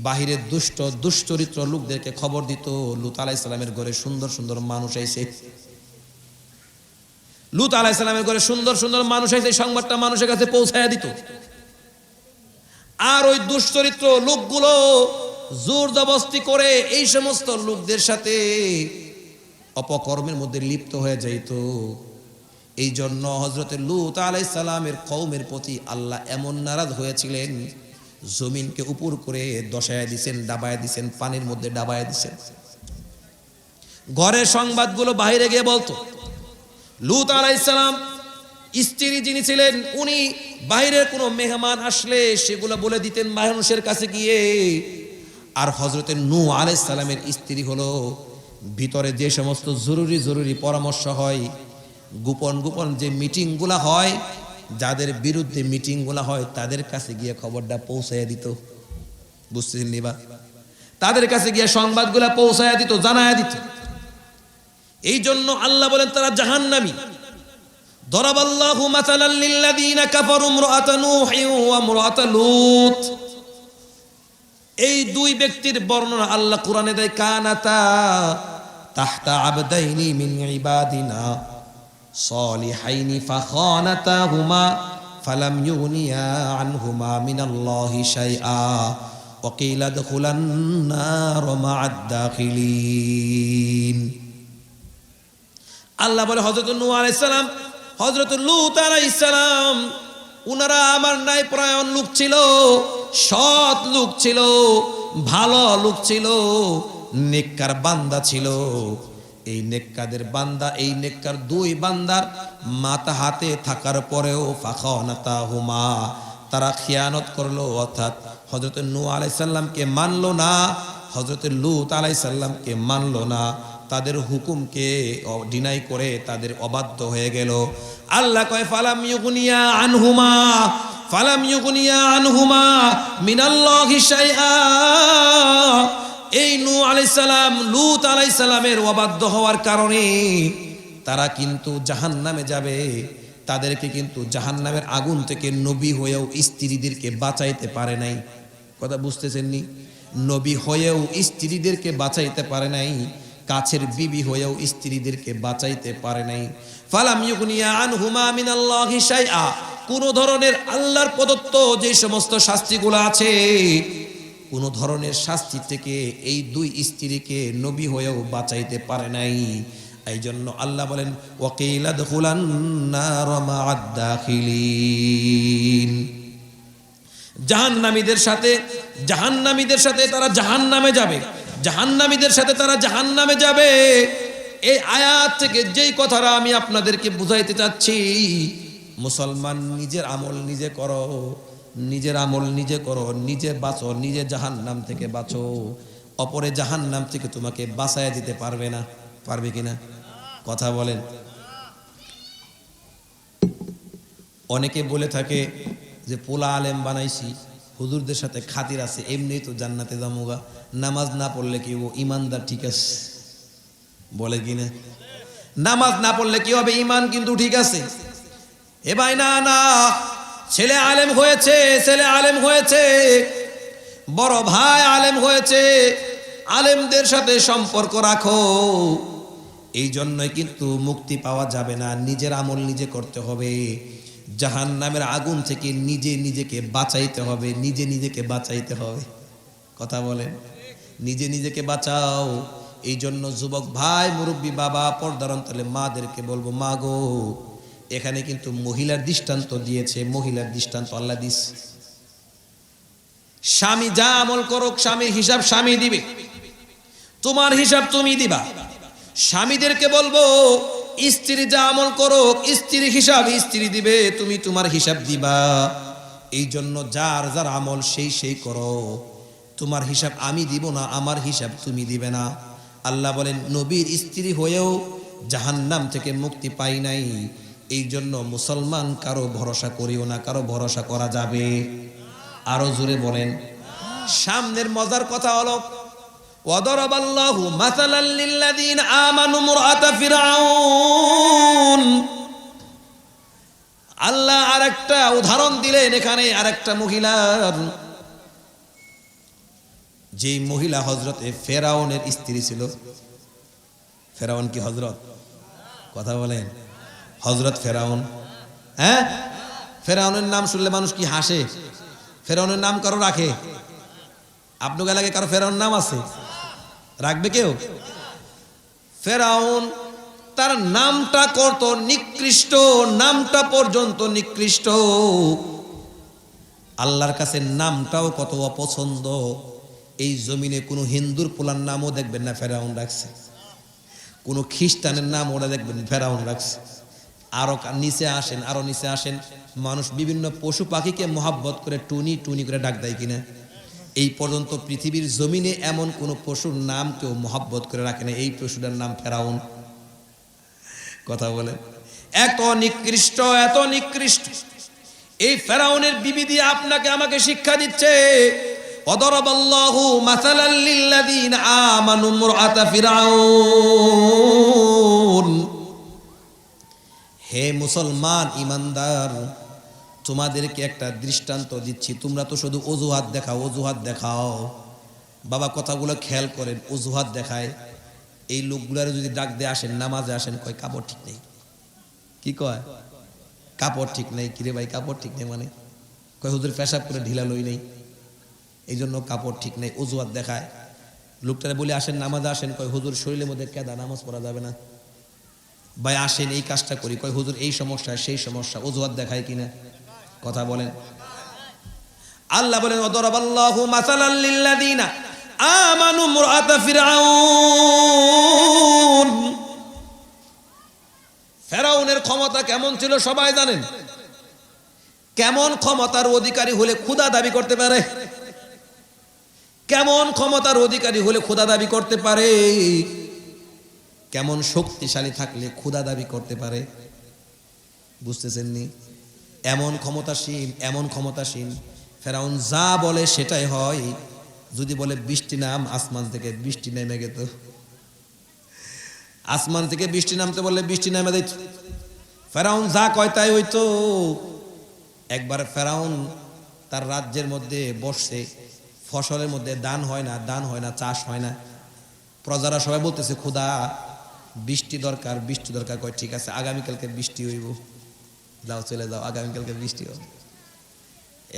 বাহিরের দুষ্ট দুশ্চরিত্র লোকদেরকে খবর দিত, লূত আলাইহিস সালামের ঘরে সুন্দর সুন্দর মানুষ আইছে, লূত আলাইহিস সালামের ঘরে সুন্দর সুন্দর মানুষ আইছে, সংবাদটা মানুষের কাছে পৌঁছায়া দিত। আর ওই দুশ্চরিত্র লোকগুলো জোর জবরদস্তি করে এই সমস্ত লোকদের সাথে অপকর্মের মধ্যে লিপ্ত হয়ে যাইত। এই জন্য হযরতে লূত আলাইহিস সালামের কওমের প্রতি আল্লাহ এমন নারাজ হয়েছিলেন, জমিনকে উপর করে দশায় দিছেন, ডাবায় দিছেন, পানির মধ্যে ডাবায় দিছেন। ঘরের সংবাদগুলো বাইরে গিয়ে বলতো। লূত আলাইহিস সালাম স্ত্রী যিনি ছিলেন, উনি বাইরের কোনো মেহমান আসলে সেগুলো বলে দিতেন মানুষের কাছে গিয়ে। আর হযরতে নূহ আলাইহিস সালামের স্ত্রী হলো ভিতরে যে সমস্ত জরুরি জরুরি পরামর্শ হয়, গোপন গোপন যে মিটিংগুলা হয়, যাদের বিরুদ্ধে মিটিংগুলা হয়, তাদের কাছে গিয়ে খবরটা পৌঁছায় দিত। বুঝতেছেন নিবা, তাদের কাছে গিয়ে সংবাদগুলা পৌঁছায়া দিত, জানায়া দিত। এই জন্য আল্লাহ বলেন তারা জাহান্নামী। দরাবাল্লাহু মাসালাল লিল্লাযীনা কাফারু ইমরাআতা নূহিন ওয়া ইমরাআতা লূত। এই দুই ব্যক্তির বর্ণনা আল্লাহ কোরআনে দেয়, কানাতা তাহতা আবদাইনি মিন ইবাদিনা সালিহাইনি ফাখানাতাহুমা ফালাম ইউনিয়া আনহুমা মিনাল্লাহি শাইআ ওয়া কিলা দুখুলান নার মা'আদ দাখিলিন। আল্লাহ বলে হযরত নূহ আলাইহিস সালাম, হযরত লূত আলাইহিস সালাম, উনারা আমার ন্যায় পরায়ণ লোক ছিল, সৎ লোক ছিল, ভালো লোক ছিল, নেককার বান্দা ছিল। এই নেককাদের বান্দা, এই নেককার দুই বান্দার মাথা হাতে থাকার পরেও ফাখানাতাহুমা, তারা খিয়ানত করলো, অর্থাৎ হযরত নূহ আলাইহিস সালামকে মানলো না, হযরত লূত আলাইহিস সালামকে মানলো না, তাদের হুকুমকে ডিনাই করে তাদের অবাধ্য হয়ে গেল। আল্লাহ কয় ফালাম ইউগনিয়া আনহুমা, ফালাম ইউগনিয়া আনহুমা মিনাল্লাহি শাইআ। এই নূহ আলাইহিস সালাম লূত আলাইহিস সালামের অবাধ্য হওয়ার কারণে তারা কিন্তু জাহান্নামে যাবে। তাদেরকে কিন্তু জাহান্নামের আগুন থেকে নবী হয়েও স্ত্রীদেরকে বাঁচাইতে পারে নাই। কথা বুঝতেছেন নি? নবী হয়েও স্ত্রীদেরকে বাঁচাইতে পারে নাই, কাছের বিবি হয়েও স্ত্রীদেরকে বাঁচাইতে পারে নাই। ফালাম ইউগনিয়া আনহুমা মিনাল্লাহি শাইআ, কোন ধরনের আল্লাহর প্রদত্ত যে সমস্ত শাস্তিগুলো আছে, কোন ধরনের শাস্তি থেকে এই দুই স্ত্রীকে নবী হয়েও বাঁচাইতে পারে নাই। এই জন্য আল্লাহ বলেন ওয়াকিলা দুখুলান নার মা'আদ দাখিলিন। জাহান্নামীদের সাথে তারা জাহান্নামে যাবে, জাহান্নামীদের সাথে তারা জাহান্নামে যাবে। এই আয়াত থেকে যেই কথাটা আমি আপনাদেরকে বুঝাইতে চাচ্ছি, মুসলমান নিজের আমল নিজে করো, নিজের আমল নিজে করো, নিজে বাঁচো, নিজে জাহান্নাম থেকে বাঁচো। অপরে জাহান্নাম থেকে তোমাকে বাঁচাইয়া দিতে পারবে না। পারবে কিনা কথা বলেন? অনেকে বলে থাকে যে পোলা আলেম বানাইছি, হুজুরদের সাথে খাতির আছে, এমনি তো জান্নাতে যামুগা, নামাজ না পড়লে কি ও ইমানদার ঠিক আছে? বলে কিনা? নামাজ না পড়লে কি হবে? ইমান কিন্তু ঠিক আছে। এ ভাই না না, ছেলে আলেম হয়েছে, ছেলে আলেম হয়েছে, বড় ভাই আলেম হয়েছে, আলেমদের সাথে সম্পর্ক রাখো। এই জন্যই কিন্তু মুক্তি পাওয়া যাবে না, নিজের আমল নিজে করতে হবে। জাহান্নামের আগুন থেকে নিজে নিজেকে বাঁচাইতে হবে, নিজে নিজেকে বাঁচাইতে হবে। কথা বলেন, নিজে নিজেকে বাঁচাও। এই জন্য যুবক ভাই, মুরব্বী বাবা, পর্দার অন্তরে মাদেরকে বলবো, মা গো, এখানে কিন্তু মহিলার দৃষ্টান্ত দিয়েছে, মহিলার দৃষ্টান্ত আল্লাহ দিস। স্বামী যা আমল করুক, স্বামীর হিসাব স্বামী দিবে, তোমার হিসাব তুমি দিবা। স্বামীদেরকে বলবো, স্ত্রী যা আমল করুক, স্ত্রীর হিসাব স্ত্রী দিবে, তুমি তোমার হিসাব দিবা। এই জন্য যার যার আমল সেই সেই করো, তোমার হিসাব আমি দিব না, আমার হিসাব তুমি দিবে না। আল্লাহ বলেন নবীর স্ত্রী হয়েও জাহান্নাম থেকে মুক্তি পাই নাই। এই জন্য মুসলমান কারো ভরসা করিও না, কারো ভরসা করা যাবে। আরো জোরে বলেন। সামনের মজার কথা হলো ওয়াদারাবাল্লাহু মাসালাল লিল্লাযীনা আমানু ইমরাআতা ফিরআউন। আল্লাহ আরেকটা উদাহরণ দিলেন এখানে, আরেকটা মহিলার, যে মহিলা হযরতে ফেরাউনের স্ত্রী ছিল। ফেরাউন কি হযরত? কথা বলেন, হযরত ফেরাউন। হ্যাঁ, ফেরাউনের নাম শুনলে মানুষ কি হাসে? ফেরাউনের নাম কারো রাখে? আপনার এলাকায় কারো ফেরাউন নাম আছে? রাখবে কেউ? ফেরাউন, তার নামটা কত নিকৃষ্ট, নামটা পর্যন্ত নিকৃষ্ট। আল্লাহর কাছে নামটাও কত অপছন্দ। এই জমিনে কোনো হিন্দুর পোলার নামও দেখবেন না ফেরাউন রাখছে, কোনো খ্রিস্টানের নাম ওরা দেখবেন ফেরাউন রাখছে। আরো নিচে আসেন, আরো নিচে আসেন, মানুষ বিভিন্ন পশু পাখিকে মহাব্বত করে টুনি টুনি করে ডাক দেয় কিনা? এই পর্যন্ত পৃথিবীর জমিনে এমন কোন পশুর নাম কেউ মহাব্বত করে রাখে না, এই পশুটার নাম ফেরাউন। কথা বলেন, এত নিকৃষ্ট, এত নিকৃষ্ট। এই ফেরাউনের বিবি দিয়ে আপনাকে আমাকে শিক্ষা দিচ্ছে, ওয়াদারাবাল্লাহু মাসালাল লিল্লাযীনা আমানু ইমরাআতা ফিরআউন। হে মুসলমান ইমানদার, তোমাদেরকে একটা দৃষ্টান্ত দিচ্ছি। তোমরা তো শুধু অজুহাত দেখাও, অজুহাত দেখাও। বাবা কথাগুলো খেয়াল করেন, অজুহাত দেখায়। এই লোকগুলার যদি ডাক দিয়ে আসেন, নামাজে আসেন, কয় কাপড় ঠিক নেই। কি কয়? কাপড় ঠিক নেই। কিরে ভাই কাপড় ঠিক নেই মানে? কয় হুজুর পেশাব করে ঢিলা লই নেই, এই জন্য কাপড় ঠিক নেই। অজুহাত দেখায়। লোকটারে বলে আসেন নামাজে আসেন, কয় হুজুর শরীরের মধ্যে কেদা, নামাজ পড়া যাবে না। ভাই আসেন এই কাজটা করি, কয় হুজুর এই সমস্যা সেই সমস্যা। অজুহাত দেখায় কিনা? কথা বলেন। আল্লাহ বলেন ওয়াদারাবাল্লাহু মাসালাল লিল্লাযীনা আমানু ইমরাআতা ফিরআউন। ফেরাউনের ক্ষমতা কেমন ছিল সবাই জানেন। কেমন ক্ষমতার অধিকারী হলে খোদা দাবি করতে পারে? কেমন ক্ষমতার অধিকারী হলে খোদা দাবি করতে পারে? কেমন শক্তিশালী থাকলে খোদা দাবি করতে পারে? বুঝতেছেন নি? এমন ক্ষমতাসীন, এমন ক্ষমতাসীন। ফেরাউন যা বলে সেটাই হয়। যদি বলে বৃষ্টি নাম, আসমান থেকে বৃষ্টি নেমে গেত। আসমান থেকে বৃষ্টি নামতে বললে বৃষ্টি নেমে দিত। ফেরাউন যা কয় তাই হইতো। একবার ফেরাউন তার রাজ্যের মধ্যে বসছে, ফসলের মধ্যে দান হয় না, দান হয় না, চাষ হয় না। প্রজারা সবাই বলতেছে খোদা বৃষ্টি দরকার, বৃষ্টি দরকার। কয় ঠিক আছে, আগামীকালকে বৃষ্টি হইব, যাও চলে যাও, আগামীকালকে বৃষ্টি হবে।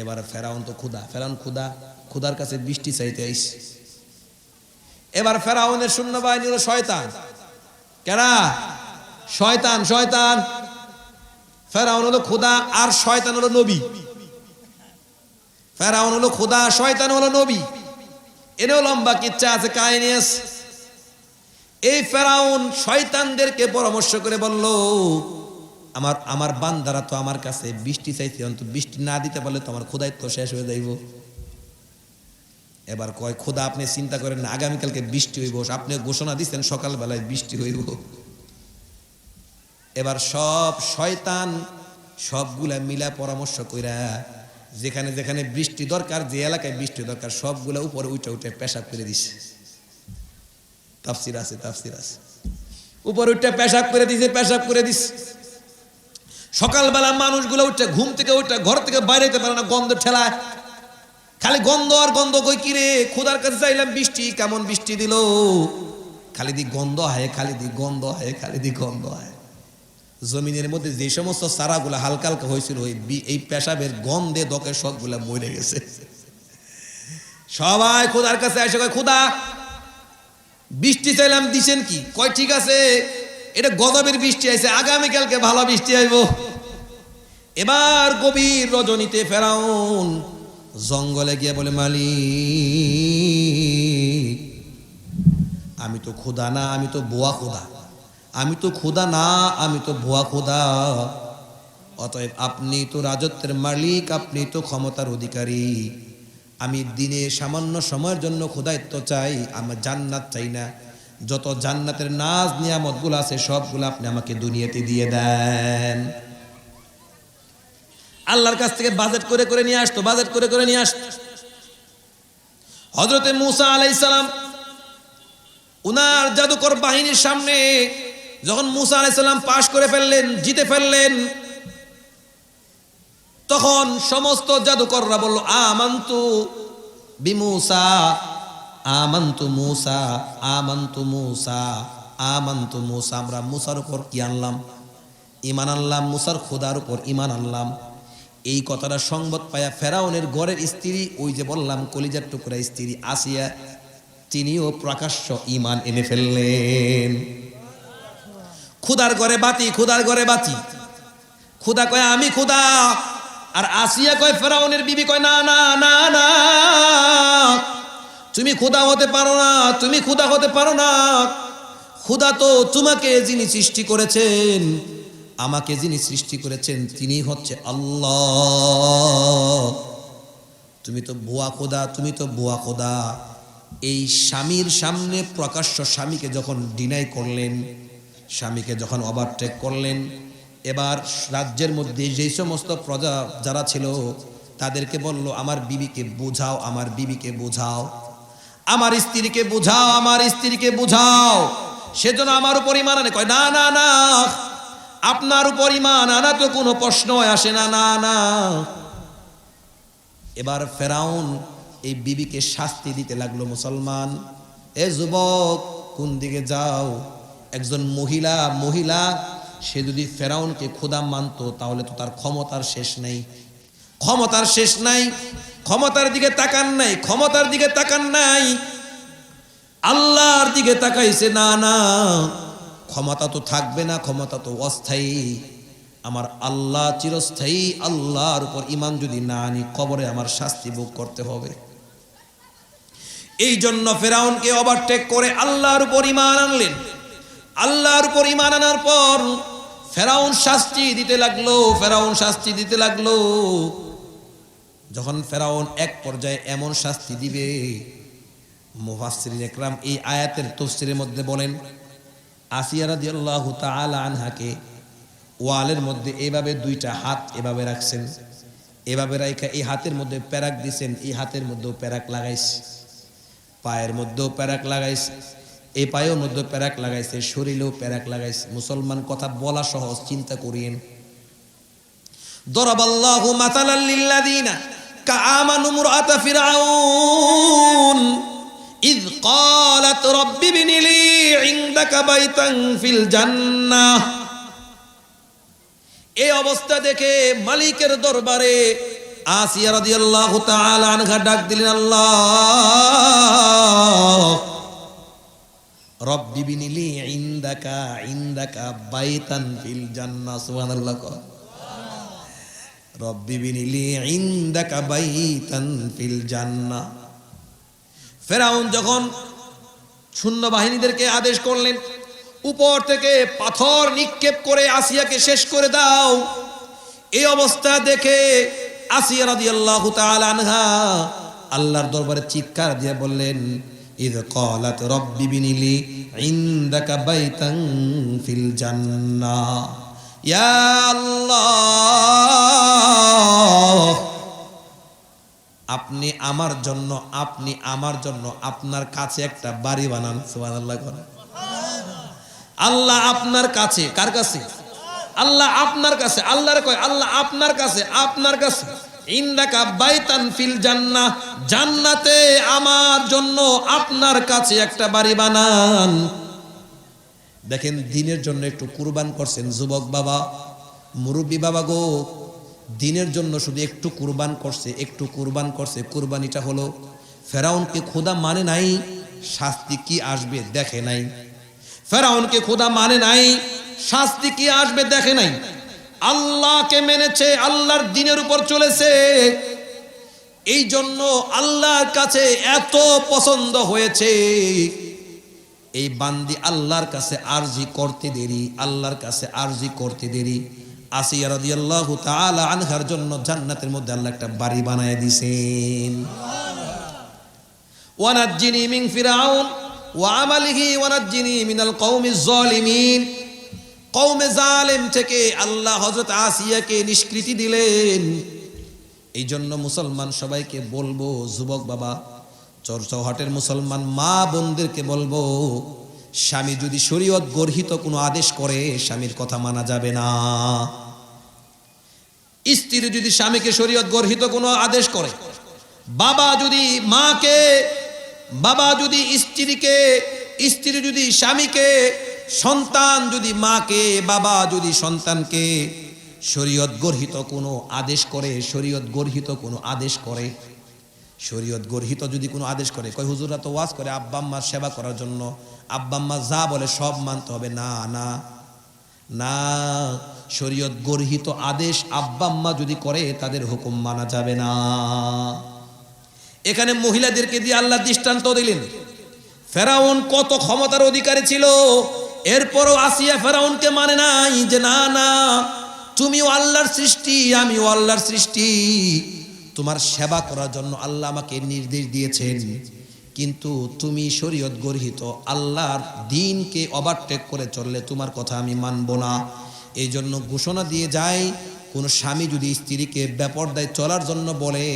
এবার ফেরাউন তো ক্ষুধা, ফেরাউন ক্ষুধা, ক্ষুধার কাছে বৃষ্টি চাইতে আইছে। এবার ফেরাউনের সৈন্যবাহিনী হলো শয়তান। কেনা? শয়তান। শয়তান। ফেরাউন হলো ক্ষুধা আর শয়তান হলো নবী। ফেরাউন হলো ক্ষুধা, শয়তান হলো নবী। এনেও লম্বা কিচ্ছা আছে, কাহিনী আছে। এই ফেরাউন শয়তানদেরকে পরামর্শ করে বলল, আমার বান্দারা তো আমার কাছে বৃষ্টি চাইছে, অন্তত বৃষ্টি না দিতে পারলে তো আমার ক্ষুধায় তো শেষ হয়ে যাইব। এবার কয় খোদা আপনি চিন্তা করেন না, আগামীকালকে বৃষ্টি হইব, আপনি ঘোষণা দিচ্ছেন সকালবেলায় বৃষ্টি হইব। এবার সব শয়তান সবগুলা মিলা পরামর্শ কইরা যেখানে যেখানে বৃষ্টি দরকার, যে এলাকায় বৃষ্টি দরকার, সবগুলা উপরে উঠে উঠে পেশাব করে দিছে। তাফসির আছে, তাফসির আছে। উপরে উঠে পেশাব করে দিছে, পেশাব করে দিছে। সকালবেলা মানুষগুলো উঠে ঘুম থেকে উঠে ঘর থেকে বাইরে যেতে পারে না, গন্ধ ঠেলায়। খালি গন্ধ আর গন্ধ। কই কিরে খোদার কাছে চাইলাম বৃষ্টি, কেমন বৃষ্টি দিল? খালি দি গন্ধ হয়, খালি দি গন্ধ হয়, খালি দি গন্ধ হয়। জমিনের মধ্যে যে সমস্ত চারাগুলা হালকা হালকা হয়েছিল, এই পেশাবের গন্ধে দকের সবগুলা মরে গেছে। সবাই খোদার কাছে এসে কয় খোদা বৃষ্টি চাইলাম, দিছেন কি? কয় ঠিক আছে, এটা গজবের বৃষ্টি আইছে, আগামীকালকে ভালো বৃষ্টি আইব। এবার গভীর রজনীতে ফেরাউন জঙ্গলে গিয়ে বলে, মালিক আমি তো খোদা না, আমি তো বুয়া খোদা। আমি তো খোদা না, আমি তো ভুয়া খোদা। অতএব আপনি তো রাজত্বের মালিক, আপনি তো ক্ষমতার অধিকারী। আমি দিনে সামান্য সময়ের জন্য খোদায়িত্ব চাই, আমার জান্নাত চাই না। যত জান্নাতের নাজ নিয়ামতগুলো আছে সবগুলো আপনি আমাকে দুনিয়াতে দিয়ে দেন। আল্লাহর কাছ থেকে বাজেট করে করে নিয়ে আসতো, বাজেট করে করে নিয়ে আসতো। হযরতে মূসা আলাইহিস সালাম উনার জাদুকর বাহিনীর সামনে যখন মূসা আলাইহিস সালাম পাশ করে ফেললেন, জিতে ফেললেন, তখন সমস্ত জাদুকররা বলল, আমান্তু বিমূসা, আমান্তু মূসা, আমান্তু মূসা, আমান্তু মূসা। আমরা মূসার উপর কি আনলাম? ঈমান আনলাম, মূসার খোদার উপর ঈমান আনলাম। এই কথাটা সংবাদ পায়া ফেরাউনের ঘরের স্ত্রী, ওই যে বললাম কলিজার টুকরা স্ত্রী আসিয়া, তিনিও প্রকাশ্য ঈমান এনে ফেললেন। খুদার ঘরে বাতি, খুদার ঘরে বাতি। খুদা কয় আমি খুদা, আর আসিয়া কয়, ফেরাউনের বিবি কয় না না না না, তুমি খুদা হতে পারো না, তুমি খুদা হতে পারো না। খুদা তো তোমাকে যিনি সৃষ্টি করেছেন, আমাকে যিনি সৃষ্টি করেছেন তিনি হচ্ছে আল্লাহ। তুমি তো ভুয়া খোদা, তুমি তো ভুয়া খোদা। এই স্বামীর সামনে প্রকাশ্য স্বামীকে যখন ডিনাই করলেন, স্বামীকে যখন ওভারটেক করলেন, এবার রাজ্যের মধ্যে যেই সমস্ত প্রজা যারা ছিল তাদেরকে বলল আমার বিবিকে বোঝাও, আমার বিবিকে বোঝাও, আমার স্ত্রীকে বোঝাও, আমার স্ত্রীকে বোঝাও, সেজন্য আমার উপর ঈমান আনে। কয় না না না, আপনার উপর ঈমান আনা তো কোনো প্রশ্ন আসে না, না না। এবার ফেরাউন এই বিবিকে শাস্তি দিতে লাগলো, মুসলমান এ যুবক কোন দিকে যাও? একজন মহিলা সে যদি ফেরাউনকে খোদা মানতো তাহলে তো তার ক্ষমতার শেষ নেই, ক্ষমতার শেষ নাই। ক্ষমতার দিকে তাকান নাই, ক্ষমতার দিকে তাকান নাই, আল্লাহর দিকে তাকাইছে। না না, ক্ষমতা তো থাকবে না, ক্ষমতা তো অস্থায়ী, আমার আল্লাহ চিরস্থায়ী। আল্লাহর উপর ঈমান যদি না আনি কবরে আমার শাস্তি ভোগ করতে হবে। এই জন্য ফেরাউনকে ওভারটেক করে আল্লাহর উপর ঈমান আনলেন। আল্লাহর উপর ঈমান আনার পর ফেরাউন শাস্তি দিতে লাগলো, ফেরাউন শাস্তি দিতে লাগলো। যখন ফেরাউন এক পর্যায়ে এমন শাস্তি দিবে, মুফাসসিরিন ইকরাম এই আয়াতের তাফসীরের মধ্যে বলেন, আসিয়া রাদিয়াল্লাহু তাআলা আনহাকে ওয়ালের মধ্যে এভাবে দুইটা হাত এভাবে রাখছেন, এভাবে রাখা এই হাতের মধ্যে প্যারাক দিছেন, এই হাতের মধ্যেও প্যারাক লাগাইছে, পায়ের মধ্যেও প্যারাক লাগাইছে, এই পায়ের মধ্যে প্যারাক লাগাইছে, শরীরেও প্যারাক লাগাইছে। মুসলমান কথা বলা সহজ, চিন্তা করিয়েন। দরাবাল্লাহু মাসালাল লিল্লাযিনা কাআমানু মুরআতা ফিরআউন ইয ক্বালাত রাব্বি ইবনি লি ইনদাকা বাইতান ফিল জান্নাহ। এই অবস্থা দেখে মালিকের দরবারে আসিয়া রাদিয়াল্লাহু তাআলা আনহা ডাক দিলেন, আল্লাহ রব্বি ইবনি লি ইনদাকা বাইতান ফিল জান্নাহ। সুবহানাল্লাহ। রব্বি ইবনি লি ইনদাকা বাইতান ফিল জান্নাহ। ফেরাউন যখন সৈন্য বাহিনীদেরকে আদেশ করলেন, উপর থেকে পাথর নিক্ষেপ করে আসিয়াকে শেষ করে দাও। এই অবস্থা দেখে আসিয়া রাদিয়াল্লাহু তাআলা আনহা আল্লাহর দরবারে চিৎকার দিয়ে বললেন, ইয ক্বালাত রব্বি ইবনি লি ইনদাকা বাইতান ফিল জান্নাহ। ইয়া আল্লাহ, আপনি আমার জন্য আপনার কাছে একটা বাড়ি বানান। সুবহানাল্লাহ। আল্লাহ আপনার কাছে, কার কাছে? আল্লাহ আপনার কাছে। আল্লাহর কয় আল্লাহ আপনার কাছে, আপনার কাছে। ইনদাকা বাইতান ফিল জান্নাহ, জান্নাতে আমার জন্য আপনার কাছে একটা বাড়ি বানান। দেখেন, দ্বীনের জন্য একটু কুরবান করছেন যুবক বাবা, মুরব্বী বাবা গো, দ্বীনের জন্য শুধু একটু কুরবান করছে, একটু কুরবান করছে। কুরবানিটা হলো ফেরাউনকে খোদা মানে নাই, শাস্তি কি আসবে দেখে নাই। ফেরাউনকে খোদা মানে নাই, শাস্তি কি আসবে দেখে নাই। আল্লাহকে মেনেছে, আল্লাহর দ্বীনের উপর চলেছে। এই জন্য আল্লাহর কাছে এত পছন্দ হয়েছে। এই বান্দি আল্লাহর কাছে আরজি করতে দেরি, আল্লাহর কাছে আরজি করতে দেরি। আসিয়া রাদিয়াল্লাহু তাআলা আনহার জন্য জান্নাতের মধ্যে আল্লাহ একটা বাড়ি বানায় দিয়েছেন। ওয়ানাজ্জিনি মিন ফিরআউন ওয়া আমালিহি ওয়ানাজ্জিনি মিনাল কওমিজ জালিমিন। কওমে জালেম থেকে আল্লাহ হযরত আসিয়াকে নিষ্কৃতি দিলেন। এই জন্য মুসলমান সবাইকে বলবো, যুবক বাবা, চরচৌহাটের মুসলমান মা বোনদেরকে বলবো, স্বামী যদি শরীয়ত গর্হিত কোনো আদেশ করে স্বামীর কথা মানা যাবে না। স্ত্রী যদি স্বামীকে শরীয়ত গর্হিত কোনো আদেশ করে, বাবা যদি মাকে, বাবা যদি স্ত্রীকে, স্ত্রী যদি স্বামীকে, সন্তান যদি মাকে, বাবা যদি সন্তানকে শরীয়ত গর্হিত কোনো আদেশ করে, শরীয়ত গর্হিত কোনো আদেশ করে, শরীয়ত গর্হিত যদি কোনো আদেশ করে, কয় হুজুররা তো ওয়াজ করে আব্বা আম্মার সেবা করার জন্য, আব্বা আম্মা যা বলে সব মানতে হবে। না না না, শরীয়ত গর্হিত আদেশ আব্বা আম্মা যদি করে তাদের হুকুম মানা যাবে না। এখানে মহিলাদেরকে দিয়ে আল্লাহ দৃষ্টান্ত দিলেন। ফেরাউন কত ক্ষমতার অধিকারী ছিল, এরপরও আসিয়া ফেরাউনকে মানে নাই, যে না না, তুমিও আল্লাহর সৃষ্টি, আমিও আল্লাহর সৃষ্টি, তোমার সেবা করার জন্য আল্লাহ আমাকে নির্দেশ দিয়েছেন, কিন্তু তুমি শরীয়ত গর্হিত আল্লাহর দ্বীনকে ওভারটেক করে চললে তোমার কথা আমি মানব না। এই জন্য ঘোষণা দিয়ে যাই, কোন স্বামী যদি স্ত্রীকে বেপরদায় চলার জন্য বলে,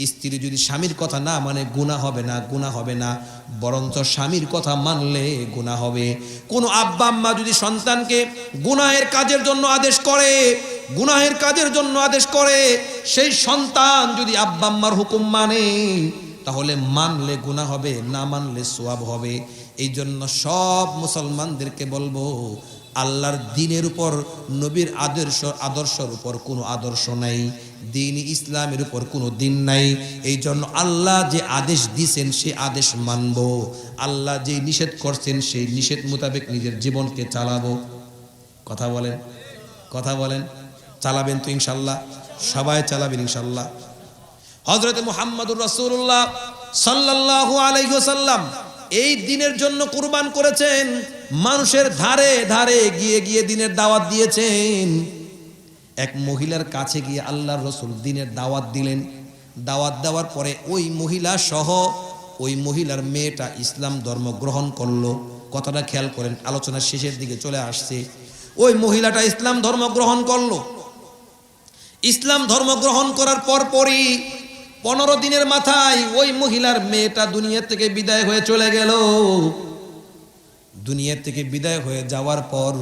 স্ত্রী যদি স্বামীর কথা না মানে গুনাহ হবে না, গুনাহ হবে না, বরঞ্চ স্বামীর কথা মানলে গুনাহ হবে। কোন আব্বা আম্মা যদি সন্তানকে গুনাহের কাজের জন্য আদেশ করে, গুনাহের কাজের জন্য আদেশ করে, সেই সন্তান যদি আব্বা আম্মার হুকুম মানে, তাহলে মানলে গুনাহ হবে, না মানলে সওয়াব হবে। এই জন্য সব মুসলমানদেরকে বলবো, আল্লাহর দ্বীনের উপর, নবীর আদর্শের উপর কোনো আদর্শ নাই, দ্বীন ইসলামের উপর কোনো দিন নাই। এই জন্য আল্লাহ যে আদেশ দিয়েছেন সেই আদেশ মানব, আল্লাহ যে নিষেধ করছেন সেই নিষেধ মোতাবেক নিজের জীবনকে চালাবো। কথা বলেন, কথা বলেন, চালাবেন তো ইনশাল্লাহ? সবাই চালাবেন ইনশাল্লাহ। হযরত মুহাম্মদুর রাসূলুল্লাহ সাল্লাল্লাহু আলাইহি ওয়াসাল্লাম এই দ্বীনের জন্য কুরবান করেছেন, মানুষের ধারে ধারে গিয়ে গিয়ে দ্বীনের দাওয়াত দিয়েছেন। এক মহিলার কাছে গিয়ে আল্লাহর রাসূল দ্বীনের দাওয়াত দিলেন। দাওয়াত দেওয়ার পরে ওই মহিলা সহ ওই মহিলার মেয়েটা ইসলাম ধর্ম গ্রহণ করলো। কথাটা খেয়াল করেন, আলোচনার শেষের দিকে চলে আসছে। ওই মহিলাটা ইসলাম ধর্ম গ্রহণ করলো। ইসলাম ধর্ম গ্রহণ করার পরপরই 15 দিনের মাথায় ওই মহিলার মেয়েটা দুনিয়া থেকে বিদায় হয়ে চলে গেল। দুনিয়া থেকে বিদায় হয়ে যাওয়ার পর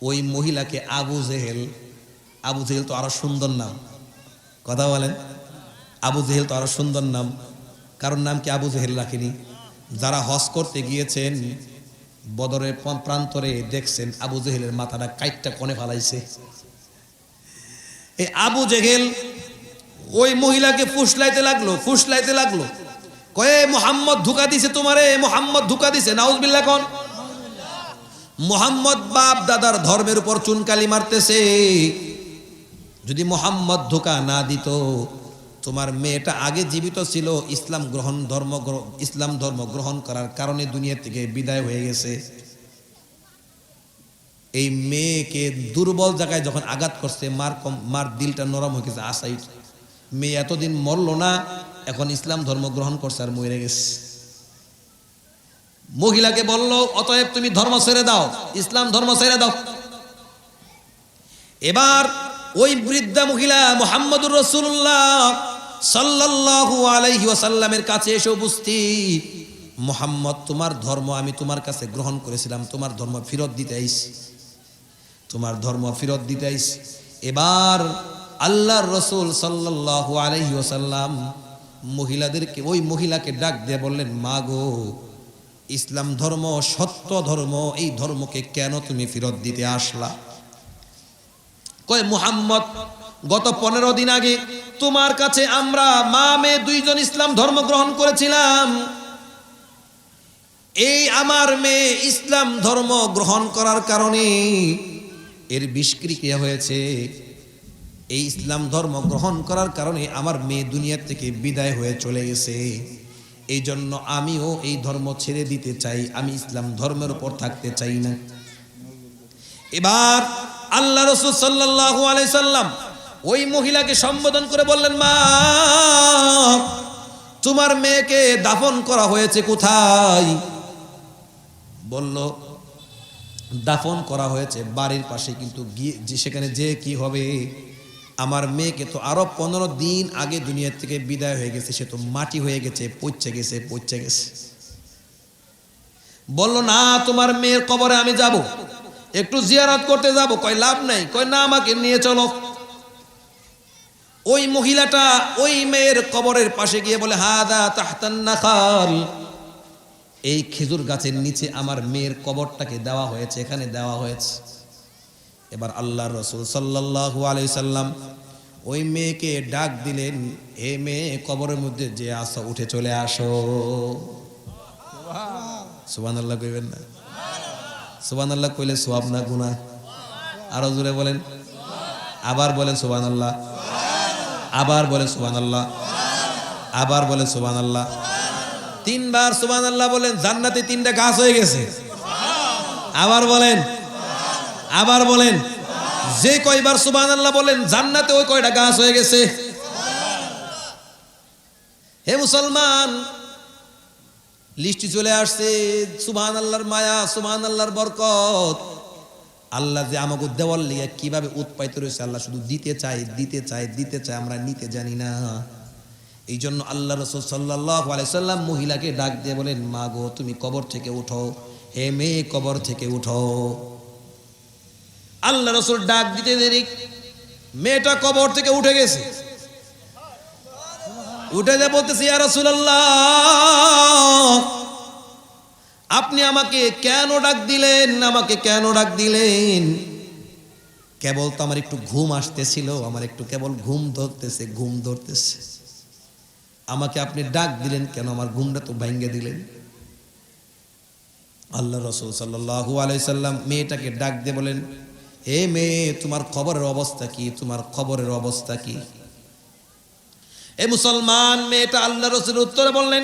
ওই মহিলাকে আবু জেহেল, আবু জেহেল তো আরো সুন্দর নাম, কথা বলেন, আবু জেহেল তো আরো সুন্দর নাম, কারণ নাম কি আবু জেহেল রাখেনি? যারা হজ করতে গিয়েছেন বদরের প্রান্তরে দেখছেন আবু জেহেলের মাথাটা কাইটটা কোণে ফালাইছে। এই আবু জেহেল ওই মহিলাকে ফুসলাইতে লাগলো, ফুসলাইতে লাগলো, কয়ে মুহাম্মদ ধোঁকা দিছে তোমারে, মুহাম্মদ ধোঁকা দিছে। নাউজুবিল্লাহ কোন? মুহাম্মদ বাপ দাদার ধর্মের উপর চুনকালি মারতেছে। যদি মুহাম্মদ ধোঁকা না দিত, তোমার মেয়েটা আগে জীবিত ছিল, ইসলাম ধর্ম গ্রহণ করার কারণে দুনিয়া থেকে বিদায় হয়ে গেছে। এই মেয়েকে দুর্বল জায়গায় যখন আঘাত করছে, মার দিলটা নরম হয়ে গেছে। আসাই মেয়ে এতদিন মরল না, এখন ইসলাম ধর্ম গ্রহণ করছে আর মরে গেছে। মহিলাকে বলল, অতএব তুমি ধর্ম ছেড়ে দাও, ইসলাম ধর্ম ছেড়ে দাও। এবার ওই বৃদ্ধা মহিলা মুহাম্মদুর রাসূলুল্লাহ সাল্লাল্লাহু আলাইহি ওয়াসাল্লামের কাছে এসে উপস্থিত। মুহাম্মদ, তোমার ধর্ম আমি তোমার কাছে গ্রহণ করেছিলাম, তোমার ধর্ম ফেরত দিতে আইছি, তোমার ধর্ম ফেরত দিতে আইছি। এবার আল্লাহর রাসূল সাল্লাল্লাহু আলাইহি ওয়াসাল্লাম মহিলাদেরকে, ওই মহিলাকে ডাক দিয়ে বললেন, মা গো, ইসলাম ধর্ম সত্য ধর্ম, এই ধর্মকে কেন তুমি ফেরত দিতে আসলা? কয়, মুহাম্মদ, গত 15 দিন আগে তোমার কাছে আমরা মা মেয়ে দুইজন ইসলাম ধর্ম গ্রহণ করেছিলাম। এই আমার মেয়ে ইসলাম ধর্ম গ্রহণ করার কারণে এর বিষক্রিয়া হয়েছে। এই ইসলাম ধর্ম গ্রহণ করার কারণে আমার মেয়ে দুনিয়া থেকে বিদায় হয়ে চলে গেছে। এই জন্য আমিও এই ধর্ম ছেড়ে দিতে চাই, আমি ইসলাম ধর্মের উপর থাকতে চাই না। এবার আল্লাহ রাসূল সাল্লাল্লাহু আলাইহি সাল্লাম ওই মহিলাকে সম্বোধন করে বললেন, মা, তোমার মেয়েকে দাফন করা হয়েছে কোথায়? বলল, দাফন করা হয়েছে বাড়ির পাশে, কিন্তু সেখানে যে কি হবে, আমার মেয়েকে তো আরো 15 দিন আগে দুনিয়া থেকে বিদায় হয়ে গেছে, সে তো মাটি হয়ে গেছে, পচে গেছে, পচে গেছে। বলল, না, তোমার মেয়ের কবরে আমি যাব, একটু জিয়ারত করতে যাব। কয়, লাভ নাই। কয়, না, আমাকে নিয়ে চলো। ওই মহিলাটা ওই মেয়ের কবরের পাশে গিয়ে বলে, হাদা তাহতান নাখাল, এই খেজুর গাছের নিচে আমার মেয়ের কবরটাকে দেওয়া হয়েছে, এখানে দেওয়া হয়েছে। এবার আল্লাহর রাসূল সাল্লাল্লাহু আলাইহি সাল্লাম ওই মেয়েকে ডাক দিলেন, হে মেয়ে, কবরের মধ্যে যে আসো, উঠে চলে আসো। সুবহানাল্লাহ কইবেন না? সুবহানাল্লাহ কইলে সওয়াব না গুনাহ? আরো জোরে বলেন, আবার বলেন সুবহানাল্লাহ, আবার বলেন সুবহানাল্লাহ, আবার বলেন সুবহানাল্লাহ। 3 বার সুবহানাল্লাহ বলেন, জান্নাতে 3টা গাছ হয়ে গেছে। আবার বলেন, আবার বলেন। যে কয়বার সুবহানাল্লাহ বলেন, জান্নাতে ওই কয়টা গাছ হয়ে গেছে। হে মুসলমান, লিস্টি চলে আসছে। সুবহানাল্লাহর মায়া, সুবহানাল্লাহর বরকত। আল্লাহ যে আমাকে দেওয়ার লিগে কিভাবে উৎপাদিত রয়েছে, আল্লাহ শুধু দিতে চায় দিতে চায় দিতে চায়, আমরা নিতে জানি না। এই জন্য আল্লাহ রাসূল সাল্লাল্লাহু আলাইহি সাল্লাম মহিলাকে ডাক দিয়ে বলেন, মা গো তুমি কবর থেকে উঠো, হে মেয়ে কবর থেকে উঠো। আল্লাহ রাসূল ডাক দিতে দেরি, মেয়েটা কবর থেকে উঠে গেছে। উঠে যে বলতেছে, ইয়া রাসূলুল্লাহ আপনি আমাকে কেন ডাক দিলেন, আমাকে কেন ডাক দিলেন? কেবল তো আমার একটু ঘুম আসতেছিল, আমার একটু কেবল ঘুম ধরতেছে, আমাকে আপনি ডাক দিলেন কেন? আমার ঘুমটা তো ভাঙ্গে দিলেন। আল্লাহ রাসূল সাল্লাল্লাহু আলাইহি সাল্লাম মেয়েটাকে ডাক দিয়ে বলেন, হে মেয়ে তোমার খবরের অবস্থা কি, তোমার খবরের অবস্থা কি? এ মুসলমান মেয়েটা আল্লাহ রাসূলের উত্তরে বললেন,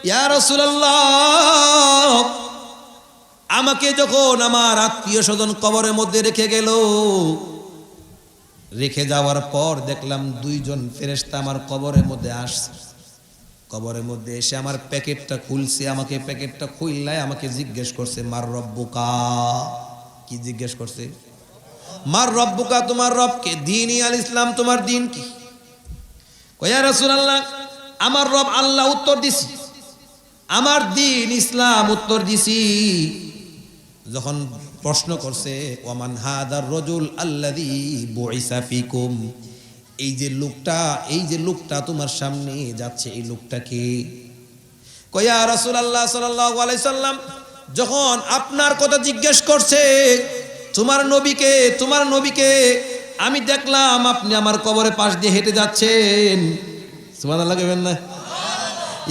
ইয়া রাসূলুল্লাহ আমাকে যখন আমার আত্মীয় স্বজন কবরের মধ্যে রেখে গেল, রেখে যাওয়ার পর দেখলাম দুইজন ফেরেশতা আমার কবরের মধ্যে আসছে। কবরের মধ্যে এসে আমার প্যাকেটটা খুলছে, আমাকে প্যাকেটটা খুললাই আমাকে জিজ্ঞেস করছে, মার রব্বুকা। কি জিজ্ঞেস করছে? মার রব্বুকা, তোমার রবকে, দীনি আল ইসলাম, তোমার দিন কি? ইয়া রাসূলুল্লাহ আমার রব আল্লাহ উত্তর দিছি, আমার দিন ইসলাম উত্তর দিছি। যখন প্রশ্ন করছে, ওয়ামান হাদার রাজুল আল্লাযী বুইসা ফিকুম, এই যে লোকটা তোমার সামনে যাচ্ছে, এই লোকটা কে? ইয়া রাসূলুল্লাহ সাল্লাল্লাহু আলাইহি সাল্লাম যখন আপনার কথা জিজ্ঞেস করছে, তোমার নবীকে আমি দেখলাম আপনি আমার কবরের পাশ দিয়ে হেঁটে যাচ্ছেন। সুবহানাল্লাহ বলবেন না?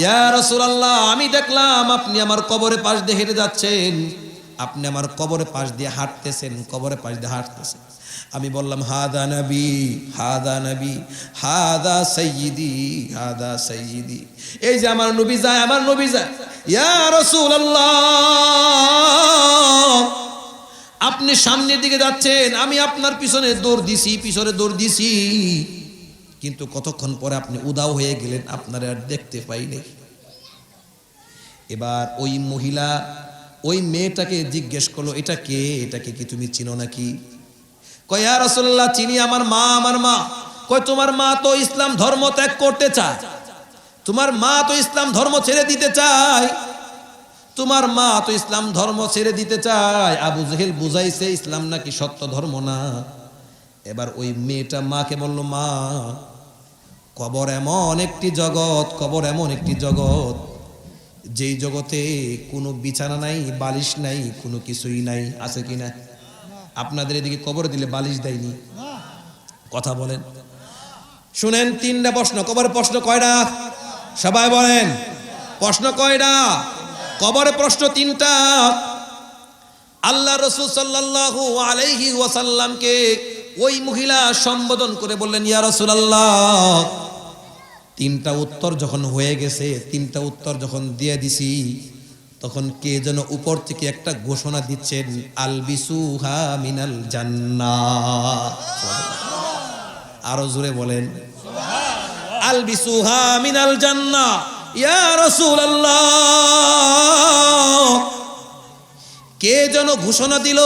ইয়া রাসূলুল্লাহ আমি দেখলাম আপনি আমার কবরের পাশ দিয়ে হেঁটে যাচ্ছেন, আপনি আমার কবরের পাশ দিয়ে হাঁটতেছেন, কবরের পাশ দিয়ে হাঁটতেছেন। আমি বললাম, হাদা নবী, হাদা নবী, হাদা সাইয়্যিদি, হাদা সাইয়্যিদি, এই যে আমার নবী যায়, আমার নবী যায়। ইয়া রাসূলুল্লাহ আপনি সামনের দিকে যাচ্ছেন, আমি আপনার পিছনে দৌড় দিছি, কিন্তু কতক্ষণ পরে আপনি উধাও হয়ে গেলেন, আপনার আর দেখতে পাইনি। এবার ওই মহিলা ওই মেয়েটাকে জিজ্ঞেস করলো, এটাকে কি তুমি চিনো নাকি? কয় ইয়া রাসূলুল্লাহ চিনি, আমার মা। কয় তোমার মা তো ইসলাম ধর্ম ত্যাগ করতে চায়, তোমার মা তো ইসলাম ধর্ম ছেড়ে দিতে চায়, তোমার মা তো ইসলাম ধর্ম ছেড়ে দিতে চায়। আবু জেহেল বুঝাইছে ইসলাম নাকি সত্য ধর্ম না। এবার ওই মেয়েটা মাকে বলল, মা কবর এমন একটি জগৎ, যেই জগতে কোনো বিছানা নাই, বালিশ নাই, কোনো কিছুই নাই। আছে কি না? আপনাদের এদিকে কবর দিলে বালিশ দেয়নি? কথা বলেন। শুনেন, 3টা প্রশ্ন। কবরের প্রশ্ন কয়টা? সবাই বলেন, প্রশ্ন কয়টা? কবরের প্রশ্ন 3টা। আল্লাহ রাসূল সাল্লাল্লাহু আলাইহি ওয়াসাল্লামকে ওই মহিলা সম্বোধন করে বললেন, ইয়া রাসূলুল্লাহ 3টা উত্তর যখন হয়ে গেছে, 3টা উত্তর যখন দিয়ে দিছি, তখন কে যেন উপর থেকে একটা ঘোষণা দিচ্ছেন, আলবিসুহা মিনাল জান্নাহ। আরো জোরে বলেন, আলবিসুহা মিনাল জান্নাহ। ইয়া রাসূলুল্লাহ কে যেন ঘোষণা দিল,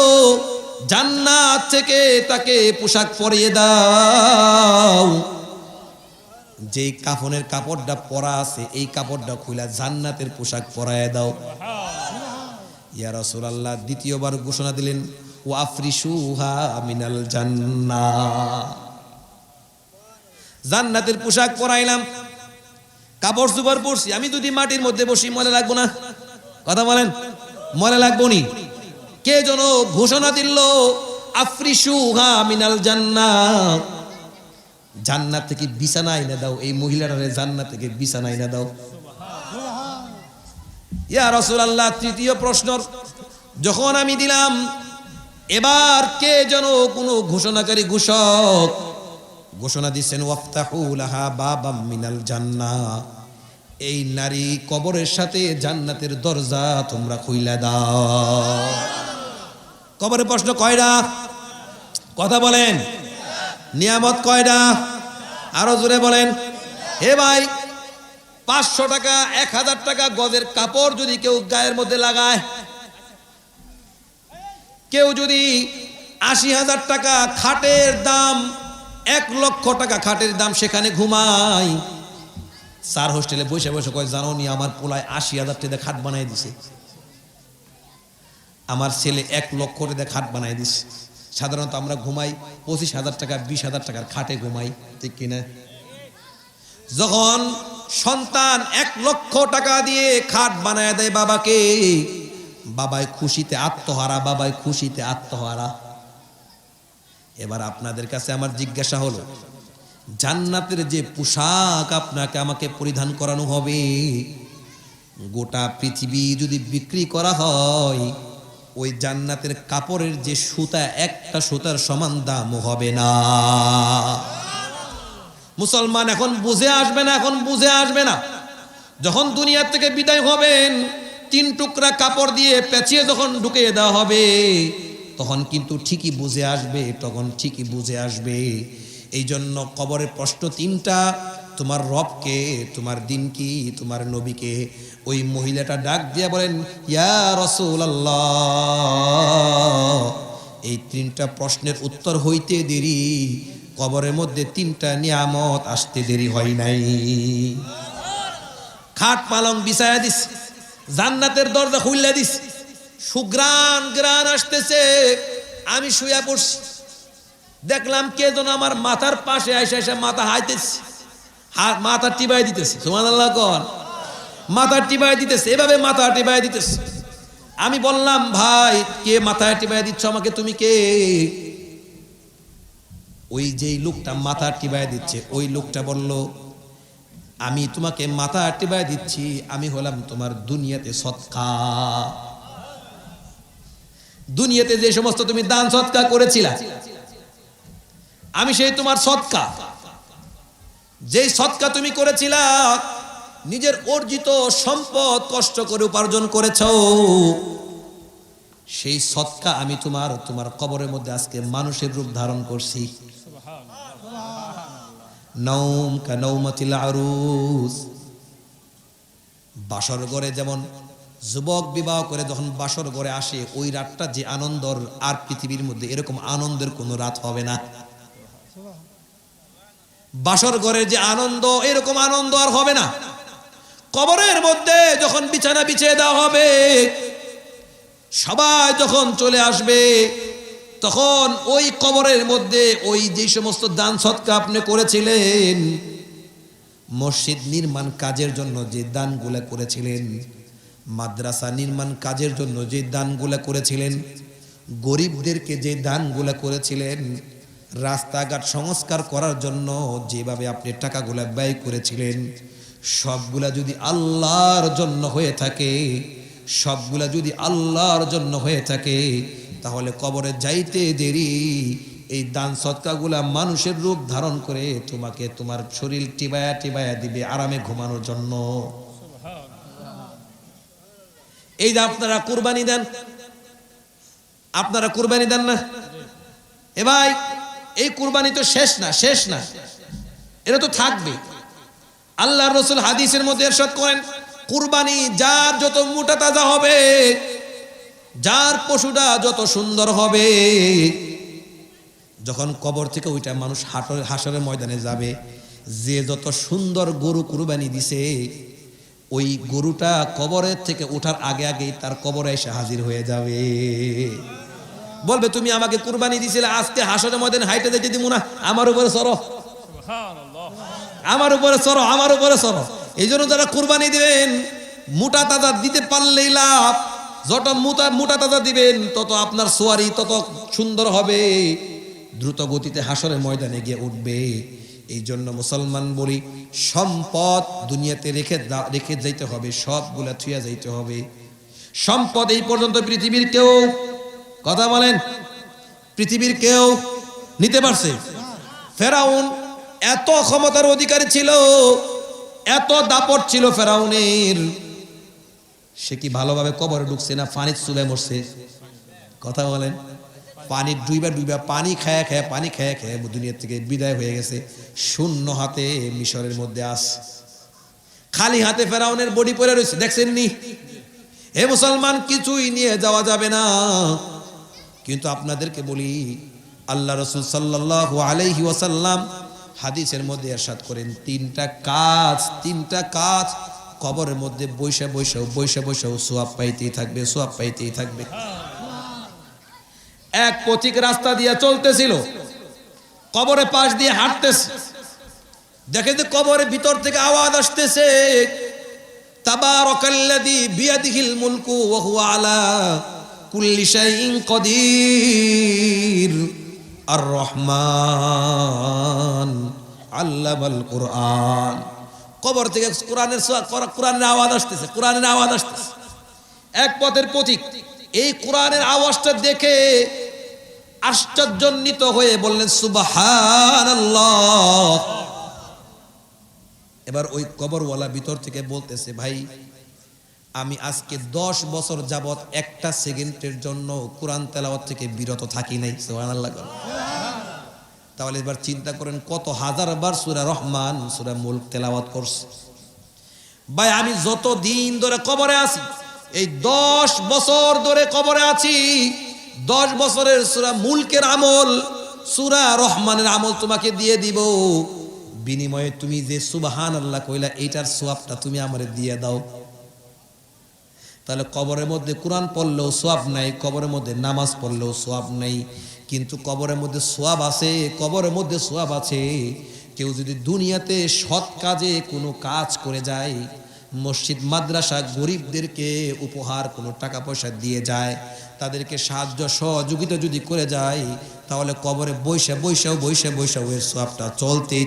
জান্নাত থেকে তাকে পোশাক পরিয়ে দাও। যেই কাফনের কাপড়টা পরা আছে, এই কাপড়টা খুলে জান্নাতের পোশাক পরায় দাও। ইয়া রাসূলুল্লাহ দ্বিতীয়বার ঘোষণা দিলেন, ওয়া আফরিশুহা মিনাল জান্নাহ। জান্নাতের পোশাক পরাইলাম, কাপড় চোপড় পরছি। আমি যদি মাটির মধ্যে বসি মনে লাগবো না? কথা বলেন, মনে লাগবো নি? কে যেন ঘোষণা দিল, আফরিশুহা মিনাল জান্নাহ, জান্নাত থেকে বিছানা এনে দাও, এই মহিলাটারে জান্নাত থেকে বিছানা এনে দাও। ইয়া রাসূলুল্লাহ তৃতীয় প্রশ্ন যখন আমি দিলাম, এবার কে যেন কোনো ঘোষণাকারী ঘোষক ঘোষণা দিচ্ছেন, ওয়াফতাহু লাহা বাবাম মিনাল জান্নাহ, এই নারী কবরের সাথে জান্নাতের দরজা তোমরা খুইলা দাও। কবরের প্রশ্ন কয়টা? কথা বলেন, নিয়ামত কয়টা? আরো জোরে বলেন। হে ভাই, 500 টাকা 1000 টাকা গজের কাপড় যদি কেউ গায়ের মধ্যে লাগায়, কেউ যদি ৮০,০০০ টাকা খাটের দাম, ১,০০,০০০ টাকা খাটের দাম, সেখানে ঘুমাই। স্যার হোস্টেলে বসে বসে কয়, জানো নি আমার পোলায় ৮০,০০০ টাকা খাট বানাই দিছে, আমার ছেলে ১,০০,০০০ টাকা খাট বানাই দিছে। সাধারণত আমরা ঘুমাই ২৫,০০০ টাকা ২০,০০০ টাকার খাটে ঘুমাই, ঠিক কিনা? যখন সন্তান ১,০০,০০০ টাকা দিয়ে খাট বানায় দেয় বাবাকে, বাবাই খুশিতে আত্মহারা, বাবাই খুশিতে আত্মহারা। এবার আপনাদের কাছে আমার জিজ্ঞাসা হলো, জান্নাতের যে পোশাক আপনাকে আমাকে পরিধান করানো হবে, গোটা পৃথিবী যদি বিক্রি করা হয়, ওই জান্নাতের কাপড়ের যে সুতা, একটা সুতার সমান দাম হবে না। মুসলমান এখন বুঝে আসবে না, এখন বুঝে আসবে না। যখন দুনিয়া থেকে বিদায় হবেন, ৩ টুকরা কাপড় দিয়ে পেঁচিয়ে যখন ঢুকিয়ে দেওয়া হবে, তখন কিন্তু ঠিকই বুঝে আসবে, তখন ঠিকই বুঝে আসবে। এই জন্য কবরের প্রশ্ন ৩টা, তোমার রবকে, তোমার দিন কি, তোমার নবীকে। ওই মহিলাটা ডাক দিয়ে বলেন, ইয়া রাসূলুল্লাহ, এই ৩টা প্রশ্নের উত্তর হইতে দেরি, কবরের মধ্যে ৩টা নিয়ামত আসতে দেরি হয় নাই। খাট পালং বিছায়া দিস, জান্নাতের দরজা খুললে দিস, সুগ্রাণ গ্রাণ আসতেছে। আমি শুয়ে পড়ছি, দেখলাম কে যেন আমার মাথার পাশে এসে এসে মাথা হাইতেছে, মাথা টিপাই দিতেছে। সুবহানাল্লাহ কোন, মাথা টিপাই দিতেছে, এভাবে মাথা টিপাই দিতেছে। আমি বললাম, ভাই কে মাথায় টিপাই দিচ্ছ আমাকে, তুমি কে? ওই যেই লোকটা মাথা টিপাই দিচ্ছে, ওই লোকটা বলল, আমি তোমাকে মাথা টিপাই দিচ্ছি, আমি হলাম তোমার দুনিয়াতে সদকা, দুনিয়াতে যে সমস্ত তুমি দান সদকা করেছিলা, আমি সেই তোমার সদকা। যেই সদকা তুমি করেছিলা, নিজের অর্জিত সম্পদ কষ্ট করে উপার্জন করেছো, সেই সদকা আমি তোমার কবরের মধ্যে আজকে মানুষের রূপ ধারণ করছি। নৌম কা নৌমাতিল আরুস, বাসর ঘরে যেমন যুবক বিবাহ করে যখন বাসর ঘরে আসে, ওই রাতটা যে আনন্দর, আর পৃথিবীর মধ্যে এরকম আনন্দের কোনো রাত হবে না। বাসর ঘরের যে আনন্দ, এরকম আনন্দ আর হবে না। কবরের মধ্যে যখন বিছানা বিছিয়ে দেওয়া হবে, সবাই যখন চলে আসবে, তখন ওই কবরের মধ্যে ওই যে সমস্ত দান সদকা আপনি করেছিলেন, মসজিদ নির্মাণ কাজের জন্য যে দানগুলা করেছিলেন, মাদ্রাসা নির্মাণ কাজের জন্য যে দানগুলা করেছিলেন, গরিবদেরকে যে দানগুলা করেছিলেন, রাস্তাঘাট সংস্কার করার জন্য যেভাবে আপনি টাকাগুলা ব্যয় করেছিলেন, সবগুলা যদি আল্লাহর জন্য হয়ে থাকে, সবগুলা যদি আল্লাহর জন্য হয়ে থাকে, তাহলে কবরে যাইতে দেরি এই দান সদকাগুলা মানুষের রূপ ধারণ করে তোমাকে তোমার শরীর টিবায়া টিবায়া দিবে আরামে ঘুমানোর জন্য। এই যে আপনারা কুরবানি দেন, আপনারা কুরবানি দেন না? এ ভাই, এই কুরবানি তো শেষ না, শেষ না, এটা তো থাকবে। আল্লাহর রাসূল হাদিসের মধ্যে ইরশাদ করেন, কুরবানি যার যত মোটা তাজা হবে, যার পশুটা যত সুন্দর হবে, যখন কবর থেকে ওইটা মানুষ হাসরের ময়দানে যাবে, যে যত সুন্দর গরু কুরবানি দিছে, ওই গরুটা কবরের থেকে ওঠার আগে আগেই তার কবরে এসে হাজির হয়ে যাবে। বলবে, তুমি আমাকে কুরবানি দিছিলে, আজকে হাসরের ময়দানে হাইটে যেতে দিব না, আমার উপরে সরো, আমার উপরে সরো, আমার উপরে সরো। এই জন্য যারা কুরবানি দিবেন, মোটা তাজা দিতে পারলেই লাভ। যত মোটা তাজা দিবেন, তত আপনার সোয়ারি তত সুন্দর হবে, দ্রুত গতিতে হাসরের ময়দানে গিয়ে উঠবে। এই জন্য মুসলমান বলি, সম্পদ দুনিয়াতে রেখে যাইতে হবে, সবগুলা থুয়া যাইতে হবে। সম্পদ এই পর্যন্ত পৃথিবীর কেউ, কথা বলেন, পৃথিবীর কেউ নিতে পারছে? ফেরাউন এত ক্ষমতার অধিকারী ছিল, এত দাপট ছিল ফেরাউনের, সে কি ভালোভাবে কবরে ঢুকছে না পানির চুবে মরছে? কথা বলেন, পানি ডুইবা ডুইবা, পানি খায়া খায়া, পানি খায়া খায়া দুনিয়া থেকে বিদায় হয়ে গেছে। শূন্য হাতে মিশরের মধ্যে খালি হাতে ফেরাউনের বডি পড়ে রয়েছে, দেখছেন নি? হে মুসলমান, কিছুই নিয়ে যাওয়া যাবে না। কিন্তু আপনাদেরকে বলি, আল্লাহ রাসূল সাল্লাল্লাহু আলাইহি ওয়াসাল্লাম হাদিসের মধ্যে ইরশাদ করেন, তিনটা কাজ কবরের মধ্যে বৈশা বৈশাও সওয়াব পাইতেই থাকবে, সওয়াব পাইতেই থাকবে। এক পথিক রাস্তা দিয়ে চলতেছিল, কবরের পাশ দিয়ে হাঁটতেছে, দেখে যে কবরের ভিতর থেকে আওয়াজ আসতেছে, তাবারাকাল্লাযী বিয়াদিহিল মুলকু ওয়া হুয়া আলা কুল্লি শাইইন কাদির আর রহমান আল্লামাল কুরআন। কবর থেকে কোরআনের আওয়াজ আসতেছে, কোরআনের আওয়াজ আসতেছে। এক পথের পথিক এই কোরআনের আওয়াজটা দেখে আশ্চর্যান্বিত হয়ে বললেন সুবহানাল্লাহ। এবার ওই কবরওয়ালা ভিতর থেকে বলতেছে, ভাই আমি আজকে 10 বছর যাবত একটা সেকেন্ডের জন্য কোরআন তেলাওয়াত থেকে বিরত থাকি নাই। সুবহানাল্লাহ। তাহলে এবার চিন্তা করেন কত হাজার বার সূরা রহমান, সূরা মুলক তেলাওয়াত করছে। ভাই আমি যত দিন ধরে কবরে আছি, এই 10 বছর ধরে কবরে আছি, 10 বছরের সূরা মুলকের আমল, সূরা রহমানের আমল তোমাকে দিয়ে দিব, বিনিময়ে তুমি যে সুবহানাল্লাহ কইলা এইটার সওয়াবটা তুমি আমারে দিয়ে দাও। তাহলে কবরের মধ্যে কোরআন পড়লেও সওয়াব নাই, কবরের মধ্যে নামাজ পড়লেও সওয়াব নাই, কিন্তু কবরের মধ্যে সওয়াব আছে, কবরের মধ্যে সওয়াব আছে। কেউ যদি দুনিয়াতে সৎ কাজে কোনো কাজ করে যায়, মসজিদ মাদ্রাসা গরিবদেরকে উপহার কোনো টাকা পয়সা দিয়ে যায়, তাদেরকে সাহায্য সহযোগিতা যদি করে যায়, তাহলে কবরে বৈশাও এর সওয়াবটা চলতেই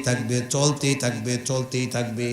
থাকবে।